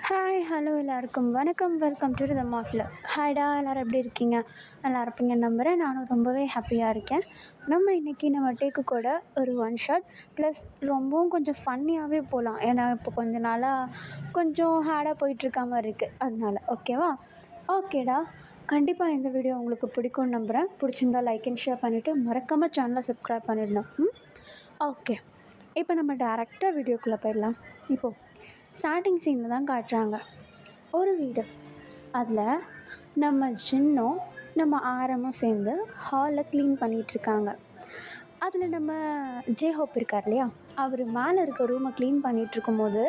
Hi hello எல்லாருக்கும் வணக்கம். Welcome to the மாஃபில். ஹாய்டா, எல்லோரும் எப்படி இருக்கீங்க? நல்லா இருப்பீங்க நம்புகிறேன். நானும் ரொம்பவே ஹாப்பியாக இருக்கேன். நம்ம டேக்கு கூட ஒரு ஒன் ஷாட் ப்ளஸ் ரொம்பவும் கொஞ்சம் ஃபன்னியாகவே போகலாம். ஏன்னா இப்போ கொஞ்ச நாளாக கொஞ்சம் ஹேடாக போயிட்டுருக்க மாதிரி இருக்குது. அதனால ஓகேவா? ஓகேடா, கண்டிப்பாக இந்த வீடியோ உங்களுக்கு பிடிக்கும்னு நம்புகிறேன். பிடிச்சிருந்தா லைக் அண்ட் ஷேர் பண்ணிவிட்டு மறக்காமல் சேனலை சப்ஸ்கிரைப் பண்ணிடணும். ஓகே, இப்போ நம்ம டேரெக்டாக வீடியோக்குள்ளே போயிடலாம். இப்போது ஸ்டார்டிங் சீனில் தான் காட்டுறாங்க ஒரு வீடு. அதில் நம்ம ஜின்னும் நம்ம ஆரமும் சேர்ந்து ஹாலை க்ளீன் பண்ணிகிட்ருக்காங்க. அதில் நம்ம ஜேஹோப் இருக்கார் இல்லையா, அவர் மேலே இருக்க ரூமை க்ளீன் பண்ணிகிட்ருக்கும் போது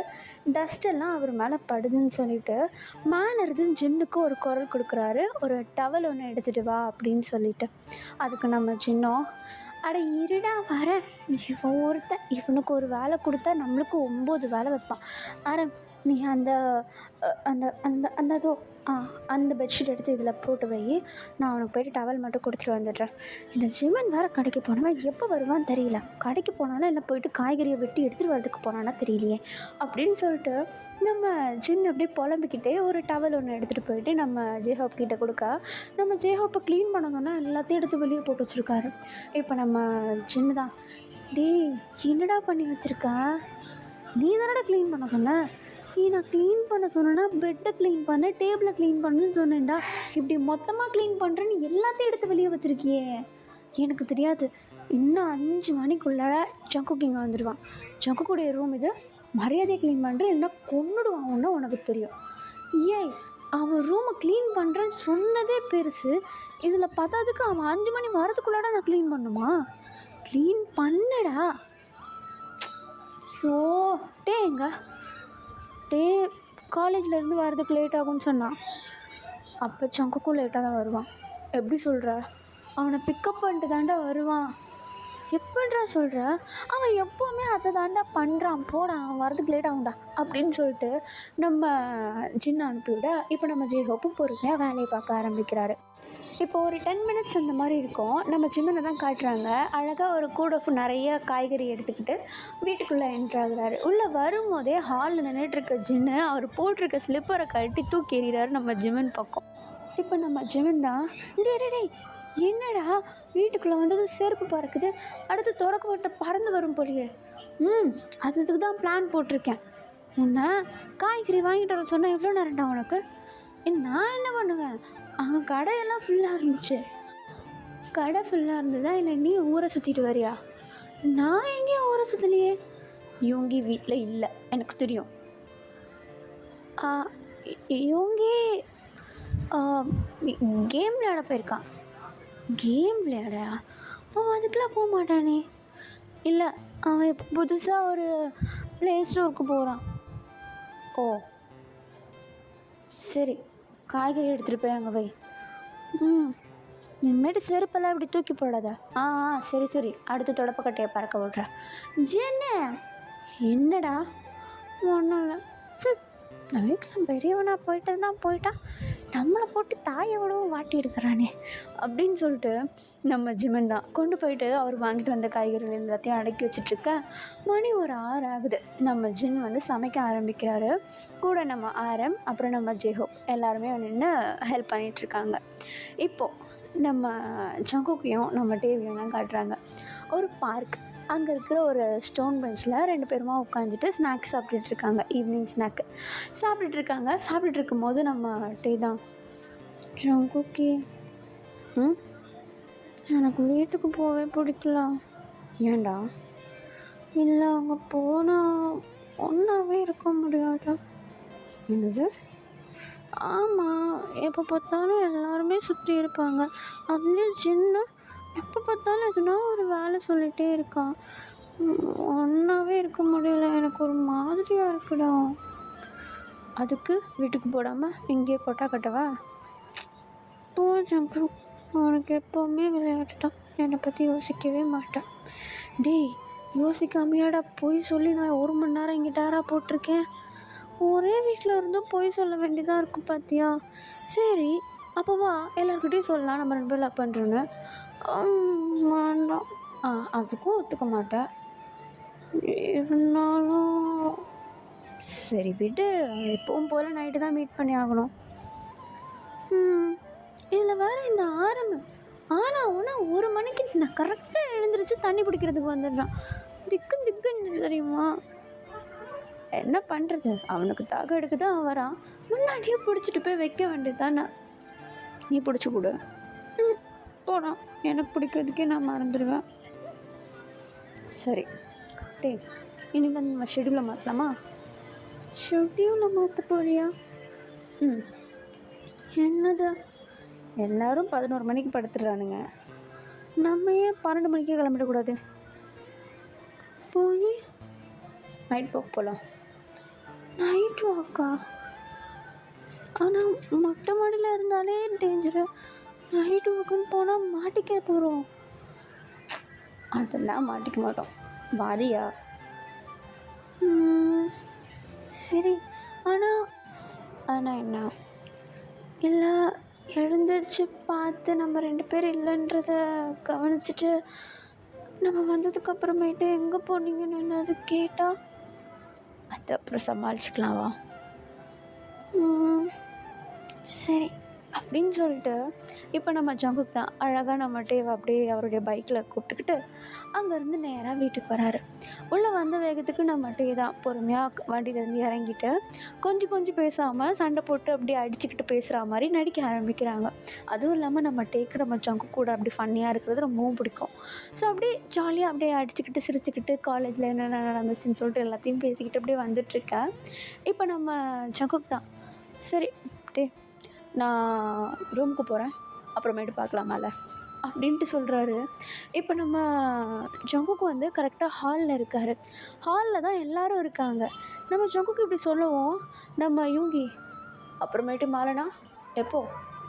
டஸ்ட்டெல்லாம் அவர் மேலே படுதுன்னு சொல்லிட்டு மேலே இருந்து ஜின்னுக்கு ஒரு குரல் கொடுக்குறாரு, ஒரு டவல் ஒன்று எடுத்துகிட்டு வா அப்படின்னு சொல்லிட்டு. அதுக்கு நம்ம ஜின்னும், அட இருடா வரேன், இவன் ஒருத்தன் இவனுக்கு ஒரு வேலை கொடுத்தா நம்மளுக்கு 9 வேலை வைப்பான். நீ அந்த அந்த அந்த அந்த இதோ அந்த பெட்ஷீட் எடுத்து இதில் போட்டு வை, நான் அவனுக்கு போய்ட்டு டவல் மட்டும் கொடுத்துட்டு வந்துடுறேன். இந்த ஜிமன் வேறு கடைக்கு போனவன் எப்போ வருவான்னு தெரியல. கடைக்கு போனாலும் இல்லை போயிட்டு காய்கறியை வெட்டி எடுத்துகிட்டு வரதுக்கு போனான்னா தெரியலையே அப்படின்னு சொல்லிட்டு நம்ம ஜின் அப்படியே புலம்பிக்கிட்டே ஒரு டவல் ஒன்று எடுத்துகிட்டு போயிட்டு நம்ம ஜேஹோப் கிட்டே கொடுக்க, நம்ம ஜேஹோப்பை க்ளீன் பண்ணணுன்னா எல்லாத்தையும் எடுத்து வெளியே போட்டு வச்சுருக்காரு. இப்போ நம்ம ஜின்னு தான், டேய் என்னடா பண்ணி வச்சுருக்கேன், நீ தானடா க்ளீன் பண்ண சொன்ன, நான் க்ளீன் பண்ண சொன்னேன்னா பெட்டை க்ளீன் பண்ண, டேபிளை க்ளீன் பண்ணுன்னு சொன்னேன்டா, இப்படி மொத்தமாக க்ளீன் பண்ணுறேன்னு எல்லாத்தையும் எடுத்து வெளியே வச்சுருக்கியே. எனக்கு தெரியாது, இன்னும் 5 மணிக்குள்ளார ஜங்கு இங்கே வந்துடுவான். ஜங்குக்குடைய ரூம் இது, மரியாதையை க்ளீன் பண்ணுறேன் இல்லைன்னா கொன்னுடுவான்னு உனக்கு தெரியும். ஏய், அவன் ரூமை க்ளீன் பண்ணுறேன்னு சொன்னதே பெருசு, இதில் பார்த்ததுக்கு அவன் 5 மணி வரதுக்குள்ளாட நான் க்ளீன் பண்ணுமா? க்ளீன் பண்ணடா. ஷோ டேங்க, காலேஜ்லேருந்து வரதுக்கு லேட் ஆகும்னு சொன்னான். அப்போ சங்குக்கும் லேட்டாக தான் வருவான். எப்படி சொல்கிற? அவனை பிக்கப் பண்ணிட்டு தாண்டா வருவான். எப்படிடா சொல்கிற? அவன் எப்போவுமே அதை தாண்டா பண்ணுறான், போடா அவன் வரதுக்கு லேட் ஆகும்டா அப்படின்னு சொல்லிட்டு நம்ம ஜின்னை அனுப்பிவிட, இப்போ நம்ம ஜேஹோப்பும் பொறுமையாக வேலையை பார்க்க ஆரம்பிக்கிறாரு. இப்போ ஒரு 10 மினிட்ஸ் அந்த மாதிரி இருக்கும். நம்ம ஜிம்மனை தான் காட்டுறாங்க. அழகாக ஒரு கூட நிறைய காய்கறி எடுத்துக்கிட்டு வீட்டுக்குள்ளே என்ட்ராகிறாரு. உள்ளே வரும்போதே ஹாலில் நின்றுட்டுருக்க ஜின்னு அவர் போட்டிருக்க ஸ்லிப்பரை கட்டி தூக்கி எறிகிறாரு நம்ம ஜிம்மன் பக்கம். இப்போ நம்ம ஜிம்மன் தான், டே என்னடா வீட்டுக்குள்ளே வந்தது செருப்பு பறக்குது, அடுத்து திறக்கப்பட்ட பறந்து வரும் போலியே. அதுக்கு தான் பிளான் போட்டிருக்கேன். உன்னை காய்கறி வாங்கிட்டு வர சொன்னால் எவ்வளோ நேரம்டா உனக்கு? நான் என்ன பண்ணுவேன், அங்கே கடையெல்லாம் ஃபுல்லாக இருந்துச்சு. கடை ஃபுல்லாக இருந்ததா இல்லை நீ ஊரை சுற்றிட்டு வரியா? நான் எங்கேயும் ஊரை சுற்றலையே. யோங்கி வீட்டில் இல்லை எனக்கு தெரியும். யோங்கி கேம் விளையாட போயிருக்கான். கேம் விளையாட அவன் அதுக்கெலாம் போக மாட்டானே. இல்லை, அவன் இப்போ புதுசாக ஒரு ப்ளே ஸ்டோருக்கு போகிறான். ஓ சரி, காய்கறி எடுத்துகிட்டு போய் அங்கே வை. இனிமேட்டு செருப்பெல்லாம் இப்படி தூக்கி போடாத. சரி, அடுத்து தொடப்பக்கட்டையை பறக்க விட்றேன். ஜென்னு, என்னடா? ஒன்றும் இல்லை, நான் வீட்டில் பெரியவனா போயிட்டான், நம்மளை போட்டு தாயை விடவும் வாட்டி எடுக்கிறானே அப்படின்னு சொல்லிட்டு நம்ம ஜிம்மன் தான் கொண்டு போயிட்டு அவர் வாங்கிட்டு வந்த காய்கறிகள் எல்லாத்தையும் அடக்கி வச்சிட்ருக்க. மணி ஒரு 6 ஆகுது. நம்ம ஜின் வந்து சமைக்க ஆரம்பிக்கிறாரு. கூட நம்ம ஆரம் அப்புறம் நம்ம ஜேஹோப் எல்லாருமே நின்று ஹெல்ப் பண்ணிகிட்ருக்காங்க. இப்போது நம்ம ஜங்குக்கையும் நம்ம டேவியும் தான் காட்டுறாங்க. ஒரு பார்க், அங்கே இருக்கிற ஒரு ஸ்டோன் பெஞ்சில் 2 பேருமா உட்காந்துட்டு ஸ்நாக்ஸ் சாப்பிட்டுட்ருக்காங்க. ஈவினிங் ஸ்நாக்கு சாப்பிட்டுட்டு இருக்கும்போது நம்ம டே தான், ஜங்குக்கி எனக்கு வீட்டுக்கு போகவே பிடிக்கல. ஏண்டா? இல்லை, அங்கே போனால் ஒன்றாவே இருக்க முடியாது. என்னது? ஆமாம், எப்போ பார்த்தாலும் எல்லாருமே சுற்றி இருப்பாங்க, அதுலேயும் சின்ன எப்போ பார்த்தாலும் எதுனா ஒரு வேலை சொல்லிகிட்டே இருக்கான். ஒன்றாவே இருக்க முடியல, எனக்கு ஒரு மாதிரியாக இருக்குடா. அதுக்கு வீட்டுக்கு போடாமல் இங்கேயே கொட்டா கட்டவா? ஜங்கு, அவனுக்கு எப்போவுமே விளையாட்டு தான், என்னை பற்றி யோசிக்கவே மாட்டேன். டேய், யோசிக்காமையாடா போய் சொல்லி நான் 1 மணி நேரம் இங்கே டேரா போட்டிருக்கேன். ஒரே வீட்டில் இருந்தும் போய் சொல்ல வேண்டியதாக இருக்கும் பார்த்தியா? சரி, அப்போ வா எல்லாருக்கிட்டையும் சொல்லலாம் நம்ம 2 பேர் லவ் பண்ணுறோன்னு. வேண்டாம், அதுக்கும் ஒத்துக்க மாட்டேன். இருந்தாலும் சரி விடு, எப்பவும் போல் நைட்டு தான் மீட் பண்ணி ஆகணும். இதில் வேறு இந்த ஆரம்பம் ஆனால் ஒன்றா 1 மணிக்கு நான் கரெக்டாக எழுந்திரிச்சு தண்ணி பிடிக்கிறதுக்கு வந்துடுறான். திக்குன்னு தெரியுமா? என்ன பண்ணுறது, அவனுக்கு தாக எடுக்க தான் வரான். முன்னாடியே பிடிச்சிட்டு போய் வைக்க வேண்டியது தானே. நீ பிடிச்சி கொடு. போடான், எனக்கு பிடிக்கிறதுக்கே நான் மறந்துடுவேன். சரி டே, இன்னைக்கு வந்து நம்ம ஷெடியூலை மாற்றலாமா? ஷெடியூலை மாற்ற போறியா? என்னது, எல்லோரும் 11 மணிக்கு படுத்துடுறானுங்க, நம்ம ஏன் 12 மணிக்கே கிளம்பிடக்கூடாது? போய் நைட் வாக் போகலாம். நைட் வாக்கா? ஆனால் மொட்டை மாடியில் இருந்தாலே டேஞ்சரு. நைட் வாக்குன்னு போனால் மாட்டிக்க போகிறோம். அதெல்லாம் மாட்டிக்க மாட்டோம், வாரியா? சரி, ஆனால் என்ன இல்லை, எழுந்திரிச்சு பார்த்து நம்ம 2 பேர் இல்லைன்றத கவனிச்சிட்டு நம்ம வந்ததுக்கப்புறமேட்டு எங்கே போனீங்கன்னு என்னது கேட்டால் அது அப்புறம் சமாளிச்சுக்கலாமா? சரி அப்படின்னு சொல்லிட்டு இப்போ நம்ம ஜங்குக் தான் அழகாக நம்ம டேவை அப்படியே அவருடைய பைக்கில் கூப்பிட்டுக்கிட்டு அங்கேருந்து நேராக வீட்டுக்கு வராரு. உள்ளே வந்த வேகத்துக்கு நம்ம டே தான் பொறுமையாக வண்டியிலேருந்து இறங்கிட்டு கொஞ்சம் பேசாமல் சண்டை போட்டு அப்படியே அடிச்சுக்கிட்டு பேசுகிற மாதிரி நடிக்க ஆரம்பிக்கிறாங்க. அதுவும் இல்லாமல் நம்ம டேக்கு நம்ம ஜங்குக் கூட அப்படி ஃபன்னியாக இருக்கிறது ரொம்பவும் பிடிக்கும். ஸோ அப்படியே ஜாலியாக அப்படியே அடிச்சுக்கிட்டு சிரிச்சுக்கிட்டு காலேஜில் என்னென்ன நடந்துச்சுன்னு சொல்லிட்டு எல்லாத்தையும் பேசிக்கிட்டு அப்படியே வந்துட்டுருக்கேன். இப்போ நம்ம ஜங்குக் தான், சரி டே நான் ரூமுக்கு போகிறேன், அப்புறமேட்டு பார்க்கலாமால அப்படின்ட்டு சொல்கிறாரு. இப்போ நம்ம ஜங்குக்கு வந்து கரெக்டாக ஹாலில் இருக்கார். ஹாலில் தான் எல்லோரும் இருக்காங்க. நம்ம ஜங்குக்கு இப்படி சொல்லவும் நம்ம யூங்கி அப்புறமேட்டு மாலனா எப்போ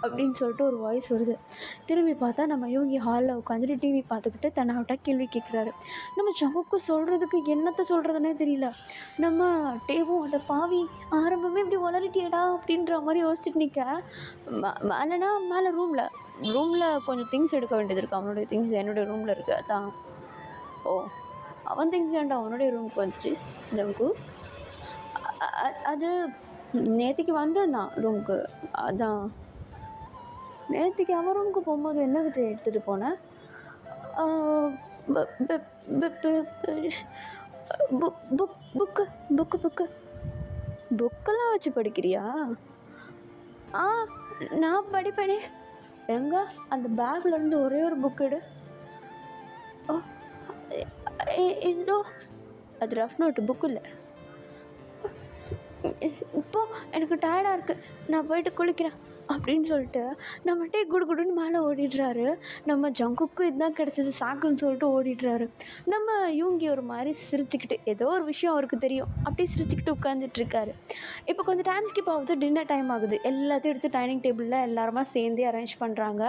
அப்படின்னு சொல்லிட்டு ஒரு வாய்ஸ் வருது. திரும்பி பார்த்தா நம்ம யோகி ஹாலில் உட்காந்துட்டு டிவி பார்த்துக்கிட்டு தன்னாவிட்டா கேள்வி கேட்குறாரு. நம்ம ஜங்குக்கு சொல்கிறதுக்கு என்னத்தை சொல்கிறதுனே தெரியல. நம்ம டேவும் அந்த பாவி ஆரம்பமே இப்படி வளரிட்டியடா அப்படின்ற மாதிரி யோசிச்சுட்டு நிற்க, மேலேனா மேலே ரூமில் கொஞ்சம் திங்ஸ் எடுக்க வேண்டியது இருக்குது. அவனுடைய திங்ஸ் என்னுடைய ரூமில் இருக்குது. அதான் அவன் திங்ஸ் ஏன்டா அவனுடைய ரூமுக்கு வந்துச்சு ஜங்கு? அது நேற்றுக்கு வந்தான் ரூமுக்கு. அதான் நேற்றுக்கு அவன் ரூமுக்கு போகும்போது என்னகிட்ட எடுத்துகிட்டு போனேன்? புக்கெல்லாம் வச்சு படிக்கிறியா? நான் படிப்பேனே. எங்க அந்த பேக்லேருந்து ஒரே ஒரு புக் எடு. இதோ அது ரஃப் நோட்டு, புக்கு இல்லை. இப்போது எனக்கு டயர்டாக இருக்குது, நான் போயிட்டு குளிக்கிறேன் அப்படின்னு சொல்லிட்டு நம்ம டே குடுன்னு மேலே ஓடிடுறாரு. நம்ம ஜங்குக்கும் இதுதான் கிடச்சிது சாக்குன்னு சொல்லிட்டு ஓடிடுறாரு. நம்ம யூங்கி ஒரு மாதிரி சிரிச்சுக்கிட்டு, ஏதோ ஒரு விஷயம் அவருக்கு தெரியும், அப்படியே சிரிச்சுக்கிட்டு உட்காந்துட்ருக்காரு. இப்போ கொஞ்சம் டைம் ஸ்கிப் ஆகுது, டின்னர் டைம் ஆகுது. எல்லாத்தையும் எடுத்து டைனிங் டேபிளில் எல்லாருமா சேர்ந்தே அரேஞ்ச் பண்ணுறாங்க.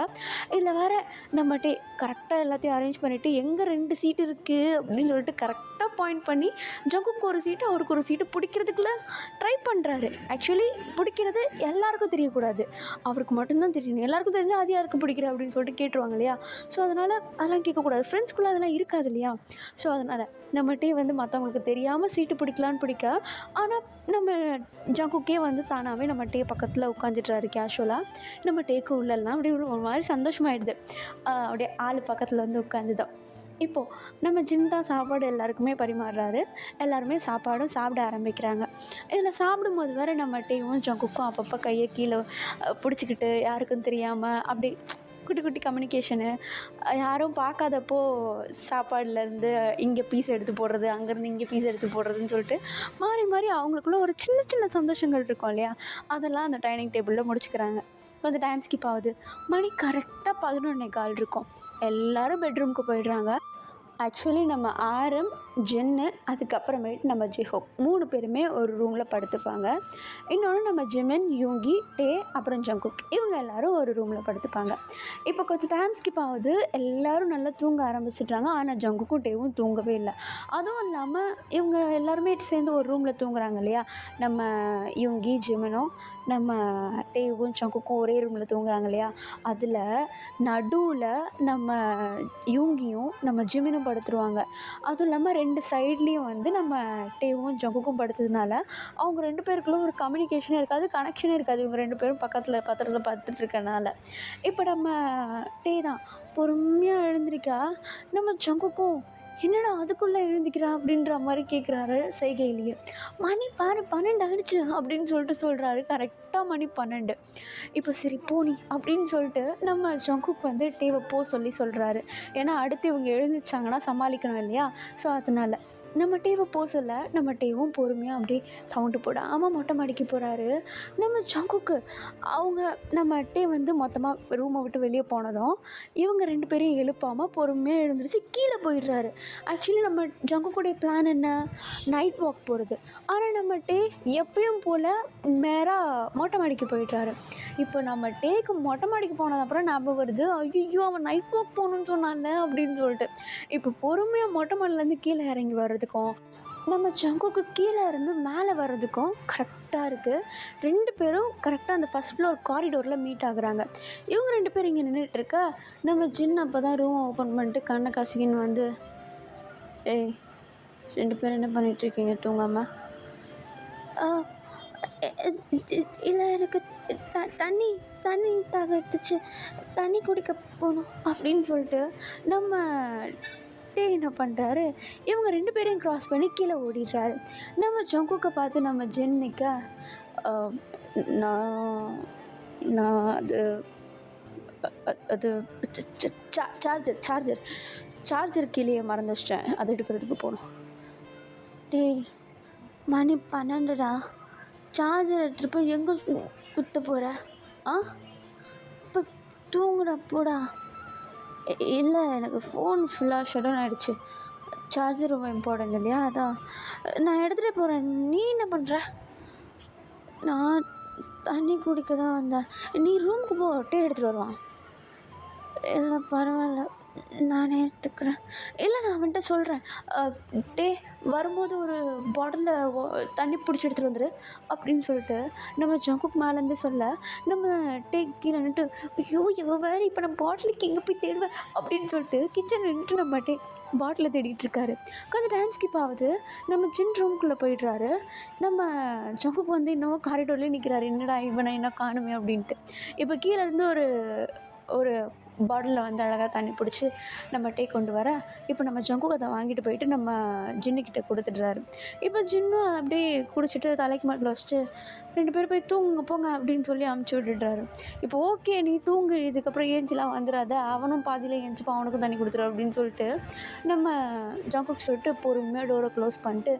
இதில் வேறு நம்ம டே கரெக்டாக எல்லாத்தையும் அரேஞ்ச் பண்ணிவிட்டு எங்கே 2 சீட்டு இருக்குது அப்படின்னு சொல்லிட்டு கரெக்டாக பாயிண்ட் பண்ணி ஜங்குக்கு ஒரு சீட்டு அவருக்கு ஒரு சீட்டு பிடிக்கிறதுக்குள்ள ட்ரை பண்ணுறாரு. ஆக்சுவலி பிடிக்கிறது எல்லாருக்கும் தெரியக்கூடாது, அவருக்கு மட்டும்தான் தெரியணும். எல்லாருக்கும் தெரிஞ்சால் அது யாருக்கு பிடிக்கிற அப்படின்னு சொல்லிட்டு கேட்டுருவாங்க இல்லையா? ஸோ அதனால் அதெல்லாம் கேட்கக்கூடாது, ஃப்ரெண்ட்ஸ்குள்ளே அதெல்லாம் இருக்காது இல்லையா? ஸோ அதனால் நம்ம டே வந்து மற்றவங்களுக்கு தெரியாமல் சீட்டு பிடிக்கலான்னு பிடிக்க, ஆனால் நம்ம ஜங்குக்கே வந்து தானாகவே நம்ம டே பக்கத்தில் உட்காந்துட்றாரு கேஷுவலாக. நம்ம டேக்கு உள்ளெல்லாம் அப்படி ஒரு மாதிரி சந்தோஷமாயிடுது. அப்படியே ஆள் பக்கத்தில் வந்து உட்காந்துதான். இப்போது நம்ம ஜின் தான் சாப்பாடு எல்லாருக்குமே பரிமாறுறாரு. எல்லாருமே சாப்பாடும் சாப்பிட ஆரம்பிக்கிறாங்க. இதில் சாப்பிடும்போது வேறு நம்ம டேவும் ஜங்குக்கும் அப்பப்போ கையை கீழே பிடிச்சிக்கிட்டு யாருக்கும் தெரியாமல் அப்படி குட்டி கம்யூனிகேஷனு, யாரும் பார்க்காதப்போ சாப்பாடுலேருந்து இங்கே பீஸ் எடுத்து போடுறது, அங்கேருந்து இங்கே பீஸ் எடுத்து போடுறதுன்னு சொல்லிட்டு மாறி அவங்களுக்குள்ள ஒரு சின்ன சந்தோஷங்கள் இருக்கும் இல்லையா? அதெல்லாம் அந்த டைனிங் டேபிளில் முடிச்சுக்கிறாங்க. கொஞ்சம் டைம் ஸ்கிப் ஆகுது. மணி கரெக்டாக 11:15 இருக்கும். எல்லோரும் பெட்ரூமுக்கு போயிடுறாங்க. ஆக்சுவலி நம்ம ஆரம், ஜின்னு, அதுக்கப்புறமேட்டு நம்ம ஜிஹோப் 3 பேருமே ஒரு ரூமில் படுத்துப்பாங்க. இன்னொன்று நம்ம ஜிமின், யூங்கி, டே, அப்புறம் ஜங்குக் இவங்க எல்லோரும் ஒரு ரூமில் படுத்துப்பாங்க. இப்போ கொஞ்சம் டைம் ஸ்கிப் ஆகுது, எல்லோரும் நல்லா தூங்க ஆரம்பிச்சிட்றாங்க. ஆனால் ஜங்குக்கும் டேவும் தூங்கவே இல்லை. அதுவும் இல்லாமல் இவங்க எல்லாருமே சேர்ந்து ஒரு ரூமில் தூங்குறாங்க இல்லையா? நம்ம யூங்கி, ஜிமினும் நம்ம டேவும் ஜங்குக்கும் ஒரே ரூமில் தூங்குறாங்க இல்லையா? அதில் நடுவில் நம்ம யூங்கியும் நம்ம ஜிமினும் படுத்துருவாங்க. அதுவும் இல்லாமல் 2 சைட்லேயும் வந்து நம்ம டேவும் ஜங்குக்கும் படுத்ததுனால அவங்க 2 பேருக்குள்ள ஒரு கம்யூனிகேஷனே இருக்காது, கனெக்ஷனே இருக்காது. இவங்க 2 பேரும் பக்கத்தில் பார்த்துட்டு இருக்கனால. இப்போ நம்ம டே தான் பொறுமையாக எழுந்திரிக்கா, நம்ம ஜங்குக்கும் என்னடா அதுக்குள்ளே எழுந்திக்கிறா அப்படின்ற மாதிரி கேட்குறாரு செய்கையிலேயே. மணி பாரு 12 ஆயிடுச்சு அப்படின்னு சொல்கிறாரு. கரெக்டாக மணி 12. இப்போ சரி போனி அப்படின்னு சொல்லிட்டு நம்ம ஜங்குக் வந்து டேவை சொல்கிறாரு. ஏன்னா அடுத்து இவங்க எழுந்திரிச்சாங்கன்னா சமாளிக்கணும் இல்லையா? ஸோ அதனால் நம்ம டேவை சொல்ல நம்ம டேவும் பொறுமையாக அப்படியே சவுண்டு போடாமல் மொட்டை மாடிக்கு போகிறாரு. நம்ம ஜங்குக்கு அவங்க நம்ம டே வந்து மொத்தமாக ரூமை விட்டு வெளியே போனதும் இவங்க 2 பேரையும் எழுப்பாமல் பொறுமையாக எழுந்திரிச்சு கீழே போயிடுறாரு. ஆக்சுவலி நம்ம ஜங்குக்குடைய பிளான் என்ன? நைட் வாக் போகிறது. ஆனால் நம்ம டே எப்பயும் போல் நேராக மொட்டை மாடிக்கு போயிடுறாரு. இப்போ நம்ம டேக்கு மொட்டை மாடிக்கு போனது அப்புறம் ஞாபகம் வருது, ஐயோ அவன் நைட் வாக் போகணுன்னு சொன்னான்ல அப்படின்னு சொல்லிட்டு. இப்போ பொறுமையாக மொட்டை மாடிலேருந்து கீழே இறங்கி வர்றதுக்கும் நம்ம ஜங்குக்கு கீழே இருந்து மேலே வர்றதுக்கும் கரெக்டாக இருக்குது. 2 பேரும் கரெக்டாக அந்த ஃபஸ்ட் ஃப்ளோர் காரிடோரில் மீட் ஆகுறாங்க. இவங்க 2 பேரும் இங்கே நின்றுட்டுருக்கா. நம்ம ஜின் அப்போ தான் ரூம் ஓப்பன் பண்ணிட்டு கண்ணை காசிக்கின்னு வந்து, ஏய் 2 பேரும் என்ன பண்ணிகிட்ருக்கீங்க தூங்காமல்? இல்லை எனக்கு தண்ணி தாக எடுத்துச்சு, தண்ணி குடிக்க போகணும் அப்படின்னு சொல்லிட்டு நம்ம டே என்ன பண்ணுறாரு, இவங்க 2 பேரையும் க்ராஸ் பண்ணி கீழே ஓடிடுறாரு. நம்ம ஜங்குக்கை பார்த்து நம்ம ஜென் நிற்க, நான் நான் அது அது சார்ஜர் கீழே மறந்து வச்சிட்டேன், அதை எடுக்கிறதுக்கு போகணும். டேய் மணி 12டா, சார்ஜர் எடுத்துகிட்டு போய் எங்கே குத்த போகிற? இப்போ தூங்குடா போடா. இல்லை எனக்கு ஃபோன் ஃபுல்லாக ஷட் டவுன் ஆகிடுச்சு, சார்ஜர் ரொம்ப இம்பார்ட்டன்ட் இல்லையா, அதான் நான் எடுத்துகிட்டே போகிறேன். நீ என்ன பண்ணுற? நான் தண்ணி குடிக்க தான் வந்தேன். நீ ரூமுக்கு போ, டே எடுத்துகிட்டு வருவான். இல்லை பரவாயில்ல நானே எடுத்துக்கிறேன். இல்லை நான் அவன்கிட்ட சொல்கிறேன், டே வரும்போது ஒரு பாட்டிலில் தண்ணி பிடிச்சி எடுத்துகிட்டு வந்துடு அப்படின்னு சொல்லிட்டு நம்ம ஜங்குக் மேலேருந்தே சொல்ல, நம்ம டே கீழே நின்றுட்டு, ஐயோ இவ வேறு இப்போ நான் பாட்டிலுக்கு எங்கே போய் தேடுவேன் அப்படின்னு சொல்லிட்டு கிச்சனில் நின்றுட்டு நம்ம டே பாட்டிலை தேடிட்டு இருக்காரு. கொஞ்சம் டைம் ஸ்கிப் ஆகுது. நம்ம ஜின் ரூம்குள்ளே போயிடுறாரு. நம்ம ஜங்குக் வந்து இன்னும் காரிடோர்லேயே நிற்கிறாரு, என்னடா இவனை என்ன காணுமே அப்படின்ட்டு. இப்போ கீழேருந்து ஒரு பாட்டிலில் வந்து அழகாக தண்ணி பிடிச்சி நம்ம டே கொண்டு வர, இப்போ நம்ம ஜங்குக் அதை வாங்கிட்டு போயிட்டு நம்ம ஜின்னுக்கிட்ட கொடுத்துட்றாரு. இப்போ ஜின்னும் அப்படியே குடிச்சிட்டு தலைக்கு மாட்டில் வச்சுட்டு 2 பேர் போய் தூங்குங்க போங்க அப்படின்னு சொல்லி அமுச்சு விட்டுடுறாரு. இப்போ ஓகே நீ தூங்கு, இதுக்கப்புறம் ஏஞ்சிலாம் வந்துடாத, அவனும் பாதியில் ஏஞ்சிப்பா, அவனுக்கும் தண்ணி கொடுத்துரு அப்படின்னு சொல்லிட்டு நம்ம ஜங்குக் சொல்லிட்டு பொறுமையாக டோரை க்ளோஸ் பண்ணிட்டு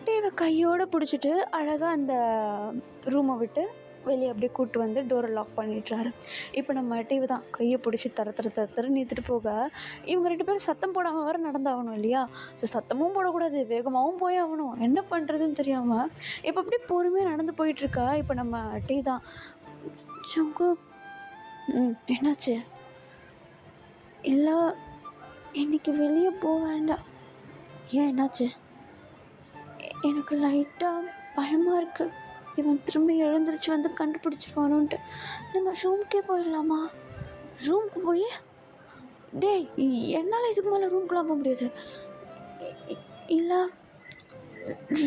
டேவை கையோடு பிடிச்சிட்டு அழகாக அந்த ரூமை விட்டு வெளியே அப்படியே கூப்பிட்டு வந்து டோரை லாக் பண்ணிடுறாரு. இப்போ நம்ம டிவி தான் கையை பிடிச்சி தர நீத்துட்டு போக, இவங்க 2 பேரும் சத்தம் போடாமல் வேறு நடந்தாகணும் இல்லையா? ஸோ சத்தமும் போடக்கூடாது, வேகமாகவும் போய் ஆகணும், என்ன பண்ணுறதுன்னு தெரியாமல் இப்போ அப்படியே பொறுமையாக நடந்து போயிட்டுருக்கா. இப்போ நம்ம டீ தான், ஜங்கு என்னாச்சு? இல்லை இன்னைக்கு வெளியே போக வேண்டாம். ஏன் என்னாச்சு? எனக்கு லைட்டாக பயமாக இருக்குது, இவன் திரும்பி எழுந்திரிச்சு வந்து கண்டுபிடிச்சிருவானுன்ட்டு. நம்ம ரூமுக்கே போயிடலாமா? ரூமுக்கு போய் டேய் என்னால் இதுக்கு மேலே ரூமுக்குலாம் போக முடியாது. இல்லை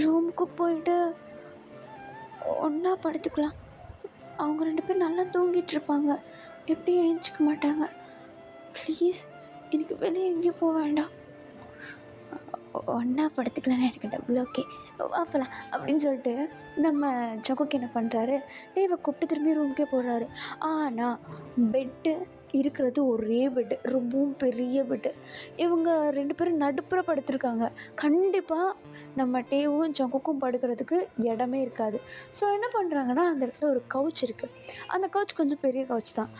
ரூமுக்கு போயிட்டு ஒன்றா படுத்துக்கலாம். அவங்க 2 பேரும் நல்லா தூங்கிட்டு இருப்பாங்க, எப்படி எழுந்திரிக்க மாட்டாங்க. ப்ளீஸ் எனக்கு வெளியே எங்கேயும் போக வேண்டாம், ஒன்றா படுத்துக்கலான்னு எனக்கு டபுள் ஓகே வாப்பலாம் அப்படின்னு சொல்லிட்டு நம்ம ஜங்குக் என்ன பண்ணுறாரு, டேவை கூப்பிட்டு திரும்பி ரூமுக்கே போடுறாரு. ஆனால் பெட்டு இருக்கிறது ஒரே பெட்டு, ரொம்பவும் பெரிய பெட்டு. இவங்க 2 பேரும் நடுப்புற படுத்துருக்காங்க. கண்டிப்பாக நம்ம டேவும் ஜங்குக்கும் படுக்கிறதுக்கு இடமே இருக்காது. ஸோ என்ன பண்ணுறாங்கன்னா, அந்த இடத்துல ஒரு கவுச் இருக்குது. அந்த கவுச் கொஞ்சம் பெரிய கவுச் தான்.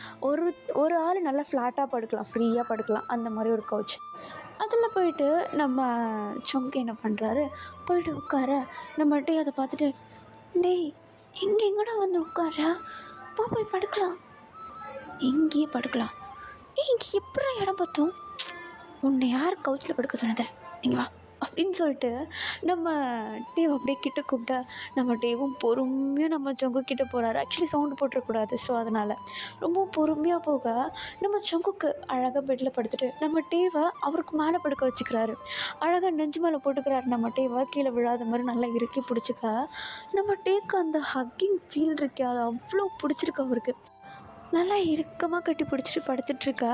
ஒரு ஆள் நல்லா ஃப்ளாட்டாக படுக்கலாம், ஃப்ரீயாக படுக்கலாம், அந்த மாதிரி ஒரு கவுச். அதில் போயிட்டு நம்ம ஜங்கு என்ன பண்ணுறாரு, போயிட்டு உட்கார, நம்ம டே அதை பார்த்துட்டு, டேய் எங்கடா வந்து உட்கார, போய் படுக்கலாம், இங்கேயே படுக்கலாம். இங்கே எப்படி இடம் பார்த்தோம்? உன்னை யார் கவுச்சில் படுக்க சொன்னதை? இங்கே வா அப்படின்னு சொல்லிட்டு நம்ம டேவ் அப்படியே கிட்ட கூப்பிட்டா நம்ம டேவும் பொறுமையாக நம்ம ஜங்கு கிட்ட போகிறாரு. Actually sound போட்டுறக்கூடாது. ஸோ அதனால் ரொம்ப பொறுமையாக போக நம்ம ஜங்குக்கு அழகாக பெட்டில் படுத்துட்டு நம்ம டேவை அவருக்கு மேலே படுக்க வச்சுக்கிறாரு. அழகாக நெஞ்சு மேலே போட்டுக்கிறாரு. நம்ம டேவை கீழே விழாத மாதிரி நல்லா இறுக்கி பிடிச்சிக்க நம்ம டேக்கு அந்த ஹக்கிங் ஃபீல் இருக்கே அது அவ்வளோ பிடிச்சிருக்கு அவருக்கு. நல்லா இறுக்கமாக கட்டி பிடிச்சிட்டு படுத்துட்ருக்கா.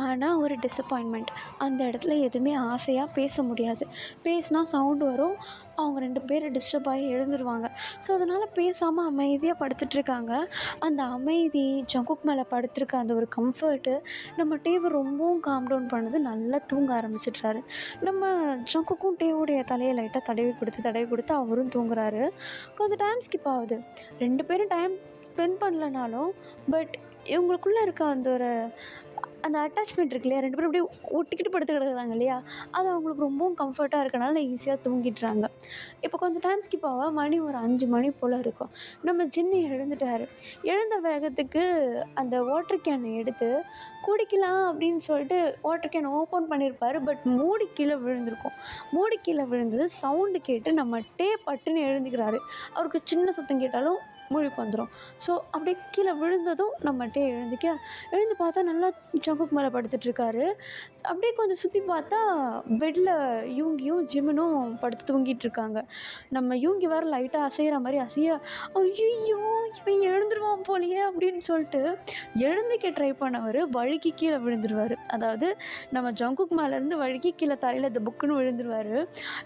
ஆனால் ஒரு டிசப்பாயின்மெண்ட், அந்த இடத்துல எதுவுமே ஆசையாக பேச முடியாது. பேசினா சவுண்டு வரும், அவங்க 2 பேரும் டிஸ்டர்ப் ஆகி எழுந்துருவாங்க. ஸோ அதனால் பேசாமல் அமைதியாக படுத்துட்ருக்காங்க. அந்த அமைதி, ஜங்குக் மேலே படுத்துருக்க அந்த ஒரு கம்ஃபர்ட்டு நம்ம டேவை ரொம்பவும் காம் டவுன் பண்ணுது. நல்லா தூங்க ஆரம்பிச்சிட்றாரு. நம்ம ஜங்குக்கும் டேவுடைய தலையை லைட்டாக தடவி கொடுத்து அவரும் தூங்குறாரு. கொஞ்சம் டைம் ஸ்கிப் ஆகுது. 2 பேரும் டைம் ஸ்பெண்ட் பண்ணலனாலும் பட் இவங்களுக்குள்ளே இருக்க அந்த அட்டாச்மெண்ட் இருக்கு இல்லையா, 2 பேரும் அப்படியே ஒட்டிக்கிட்டு படுத்து கிடக்குறாங்க இல்லையா, அது அவங்களுக்கு ரொம்பவும் கம்ஃபர்ட்டாக இருக்கனால ஈஸியாக தூங்கிடுறாங்க. இப்போ கொஞ்சம் டைம் ஸ்கிப் ஆக மணி ஒரு 5 மணி போல் இருக்கும். நம்ம ஜின்னு எழுந்துட்டார். எழுந்த வேகத்துக்கு அந்த வாட்டர் கேனை எடுத்து குடிக்கலாம் அப்படின்னு சொல்லிட்டு வாட்டர் கேன் ஓப்பன் பண்ணியிருப்பார். பட் மூடி கீழே விழுந்திருக்கும். மூடி கீழே விழுந்தது சவுண்டு கேட்டு நம்ம பட்டுன்னு எழுந்துக்கிறாரு. அவருக்கு சின்ன சத்தம் கேட்டாலும் முழிப்பு வந்துடும். ஸோ அப்படியே கீழே விழுந்ததும் நம்ம எழுந்து பார்த்தா நல்லா ஜங்குக் மேலே படுத்துட்ருக்காரு. அப்படியே கொஞ்சம் சுற்றி பார்த்தா பெட்டில் யூங்கியும் ஜிமினும் படுத்து தூங்கிட்டுருக்காங்க. நம்ம யூங்கி வேறு லைட்டாக அசைகிற மாதிரி ஐயோ இவன் எழுந்துருவான் போலையே அப்படின்னு சொல்லிட்டு எழுந்துக்க ட்ரை பண்ணவர் வழுக்கி கீழே விழுந்துருவார். அதாவது நம்ம ஜங்குக் மேலேருந்து வழுக்கி கீழே தரையில் இந்த புக்குன்னு விழுந்துருவார்.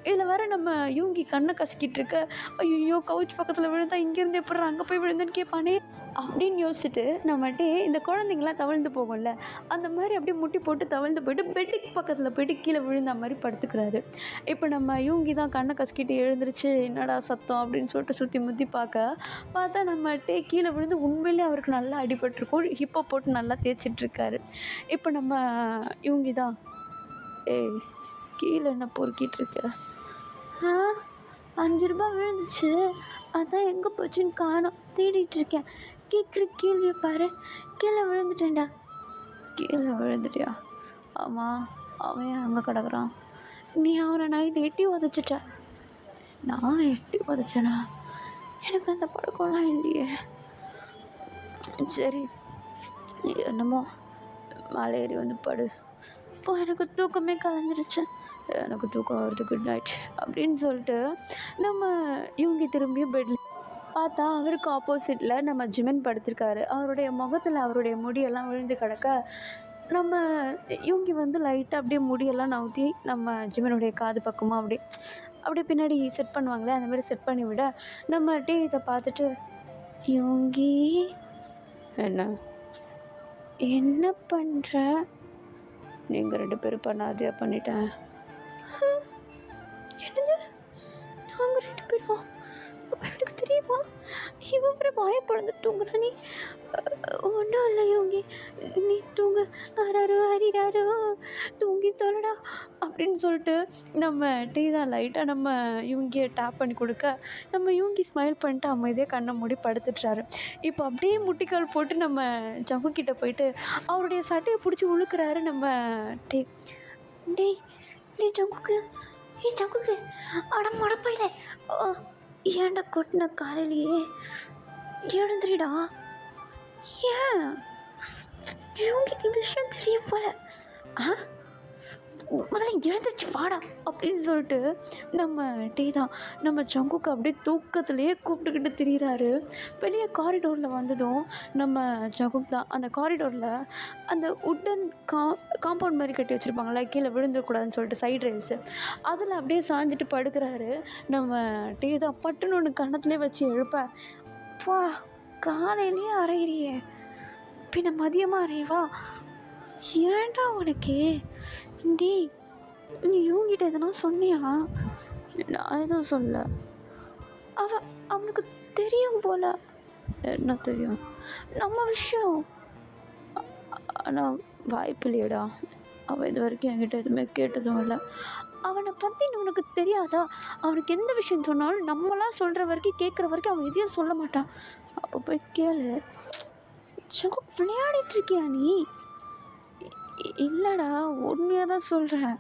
இதில் வேறு நம்ம யூங்கி கண்ணை கசக்கிட்டு இருக்க, ஐயோ கவுச் பக்கத்தில் விழுந்தா இங்கேருந்து எப்படி அங்கே போய் விழுந்துன்னு கேட்பானே அப்படின்னு யோசிச்சுட்டு நம்மகிட்டே இந்த குழந்தைங்களாம் தவழ்ந்து போகும்ல, அந்த மாதிரி அப்படியே முட்டி போட்டு தவழ்ந்து போயிட்டு பெட்டுக்கு பக்கத்தில் போயிட்டு கீழே விழுந்த மாதிரி படுத்துக்கிறாரு. இப்போ நம்ம யூங்கி தான் கண்ணை கசக்கிட்டு எழுந்திரிச்சு என்னடா சத்தம் அப்படின்னு சொல்லிட்டு சுற்றி முற்றி பார்த்தா நம்மகிட்டே கீழே விழுந்து உண்மையிலே அவருக்கு நல்லா அடிபட்டிருக்கும். ஹிப்பை போட்டு நல்லா தேய்ச்சிட்ருக்காரு. இப்போ நம்ம யூங்கி தான் கீழே என்ன பொறுக்கிட்டு இருக்க? 5 ரூபாய் விழுந்துச்சு, அதான் எங்கே போச்சுன்னு காணோம், தேடிட்டுருக்கேன். கேட்குற கேள்வியை பாரு, கீழே விழுந்துட்டேன்டா. கீழே விழுந்துட்டியா? ஆமாம், அவன் அங்கே கிடக்குறான். நீ அவனை நைட்டு எட்டி உதச்சிட்ட. நான் எட்டி உதச்சேனா? எனக்கு அந்த பழக்கம்லாம் இல்லையே. சரி என்னமோ மலை ஏறி வந்து படு. இப்போ எனக்கு தூக்கமே கலந்துருச்சு, எனக்கு தூக்கம் வருது, குட் நைட் அப்படின்னு சொல்லிட்டு நம்ம யூங்கி திரும்பியும் பெட்டில் பார்த்தா அவருக்கு ஆப்போசிட்டில் நம்ம ஜிமின் படுத்திருக்காரு. அவருடைய முகத்தில் அவருடைய முடியெல்லாம் விழுந்து கிடக்க நம்ம யூங்கி வந்து லைட்டாக அப்படியே முடியெல்லாம் நவுத்தி நம்ம ஜிமினுடைய காது பக்கமாக அப்படியே பின்னாடி செட் பண்ணுவாங்களே அந்த மாதிரி செட் பண்ணி விட நம்ம இதை பார்த்துட்டு யூங்கி என்ன பண்ணுற? நீங்கள் 2 பேரும் பண்ணாதையா பண்ணிட்டேன். என்னது நாங்கள் 2 பேருமா? எனக்கு தெரியுமா? இவன் பேர் வாயப்பழந்து தூங்குறா. நீ ஒன்றும் இல்லை யோகி, நீ தூங்கு, ஆறாரோ ஹரிராரோ தூங்கி சொல்லடா அப்படின்னு சொல்லிட்டு நம்ம தான் லைட்டாக நம்ம யூங்கியை டேப் பண்ணி கொடுக்க நம்ம யூங்கி ஸ்மைல் பண்ணிட்டு அமைதியாக கண்ணை மூடி படுத்துட்டுறாரு. இப்போ அப்படியே முட்டிக்கால் போட்டு நம்ம ஜங்குக்கிட்ட போயிட்டு அவருடைய சட்டையை பிடிச்சி உழுக்கிறாரு. நம்ம டேய் ஜங்குக்கு, ஜங்குக்கு அட மடப்பையில ஏன்டா கொட்டின காலையிலேயே எழுந்துடா. ஏன் இவங்களுக்கு விஷயம் தெரியும் போல. முதல்ல எழுந்திரிச்சு வாடா அப்படின்னு சொல்லிட்டு நம்ம தான் நம்ம ஜங்குக்கு அப்படியே தூக்கத்துலேயே கூப்பிட்டுக்கிட்டு திரிகிறாரு. வெளியே காரிடோரில் வந்ததும் நம்ம ஜங்குக் தான் அந்த காரிடோரில் அந்த உட்டன் காம்பவுண்ட் மாதிரி கட்டி வச்சுருப்பாங்களா, கீழே விழுந்துடக்கூடாதுன்னு சொல்லிட்டு சைடு ரெயில்ஸு, அதில் அப்படியே சாஞ்சிட்டு படுக்கிறாரு. நம்ம தான் பட்டுன்னு ஒன்று கன்னத்துலேயே வச்சு எழுப்ப, வா காலையிலேயே அரைகிறியே, பின்ன மதியமாக அரைவா, ஏன்டா உனக்கு? டேய் நீ இவங்கிட்ட எதனா சொன்னியா? நான் எதுவும் சொல்ல. அவனுக்கு தெரியும் போல. என்ன தெரியும்? நம்ம விஷயம். ஆனால் வாய்ப்பு இல்லையடா, அவன் இது வரைக்கும் என்கிட்ட எதுவுமே கேட்டதும் இல்லை. அவனை பற்றி உனக்கு தெரியாதா? அவனுக்கு எந்த விஷயம் சொன்னாலும் நம்மளாம் சொல்கிற வரைக்கும் கேட்குற வரைக்கும் அவன் எதையும் சொல்ல மாட்டான். அப்போ போய் கேளு. விளையாடிட்டு இருக்கியா நீ? இல்லைடா, உண்மையாக தான் சொல்கிறேன்.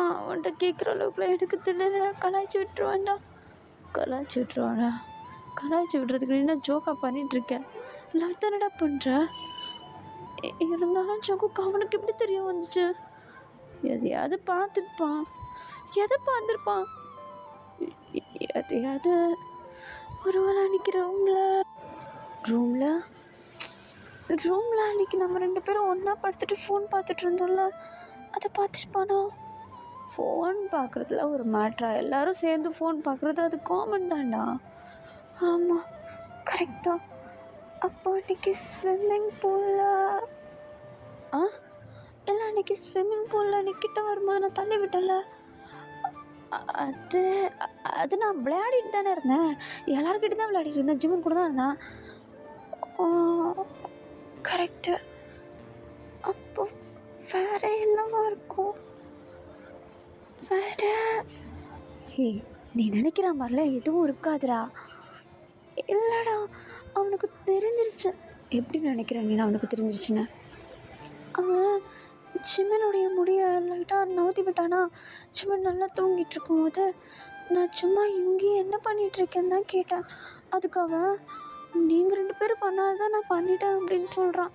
அவன்கிட்ட கேட்குற அளவுக்குலாம் எனக்கு தெரியல. கலாய்ச்சி விட்டுருவான்டா. கலாய்ச்சி விட்டுருவானா? கலாய்ச்சி விடுறதுக்கு நீ என்ன ஜோக்கா பண்ணிகிட்ருக்கேன்? லவ் தானடா பண்ணுற? இருந்தாலும் ஜோக்கு அவனுக்கு எப்படி தெரிய வந்துச்சு? எதையாவது பார்த்துருப்பான். எதை பார்த்துருப்பான்? எதையாவது ஒரு வேளை அன்றைக்கி ரூமில் அன்றைக்கி நம்ம 2 பேரும் ஒன்றா படுத்துட்டு ஃபோன் பார்த்துட்டு இருந்தோம்ல, அதை பார்த்துருப்பானோ? ஃபோன் பார்க்குறதுல ஒரு மேட்ரா? எல்லோரும் சேர்ந்து ஃபோன் பார்க்குறது அது காமன் தான்டா. ஆமாம், கரெக்ட் தான். அப்போ அன்றைக்கி ஸ்விம்மிங் பூலில் இல்லை, அன்றைக்கி ஸ்விம்மிங் பூலில் நிற்கிட்ட வரும்போது நான் தள்ளி விட்டேன்ல, அது நான் விளையாடிட்டு தானே இருந்தேன். எல்லாருக்கிட்ட தான் விளையாடிட்டு இருந்தேன். ஜிம்மன் கூட தான் இருந்தேன். கரெக்டு. அப்போ வேறு என்னவா இருக்கும்? வேறு நீ நினைக்கிற மாதிரிலாம் எதுவும் இருக்காதுடா. இல்லைடா, அவனுக்கு தெரிஞ்சிருச்சு. எப்படி நினைக்கிறேன் நீ அவனுக்கு தெரிஞ்சிருச்சுன்னு? அவன் சிம்மனுடைய முடியை லைட்டாக நவுத்தி விட்டானா. சிம்மன் நல்லா தூங்கிட்டு இருக்கும்போது நான் சும்மா இங்கேயே என்ன பண்ணிகிட்ருக்கேன்னு தான் கேட்டேன். அதுக்கு அவன் நீங்கள் 2 பேரும் பண்ணாதான் நான் பண்ணிட்டேன் அப்படின்னு சொல்கிறான்.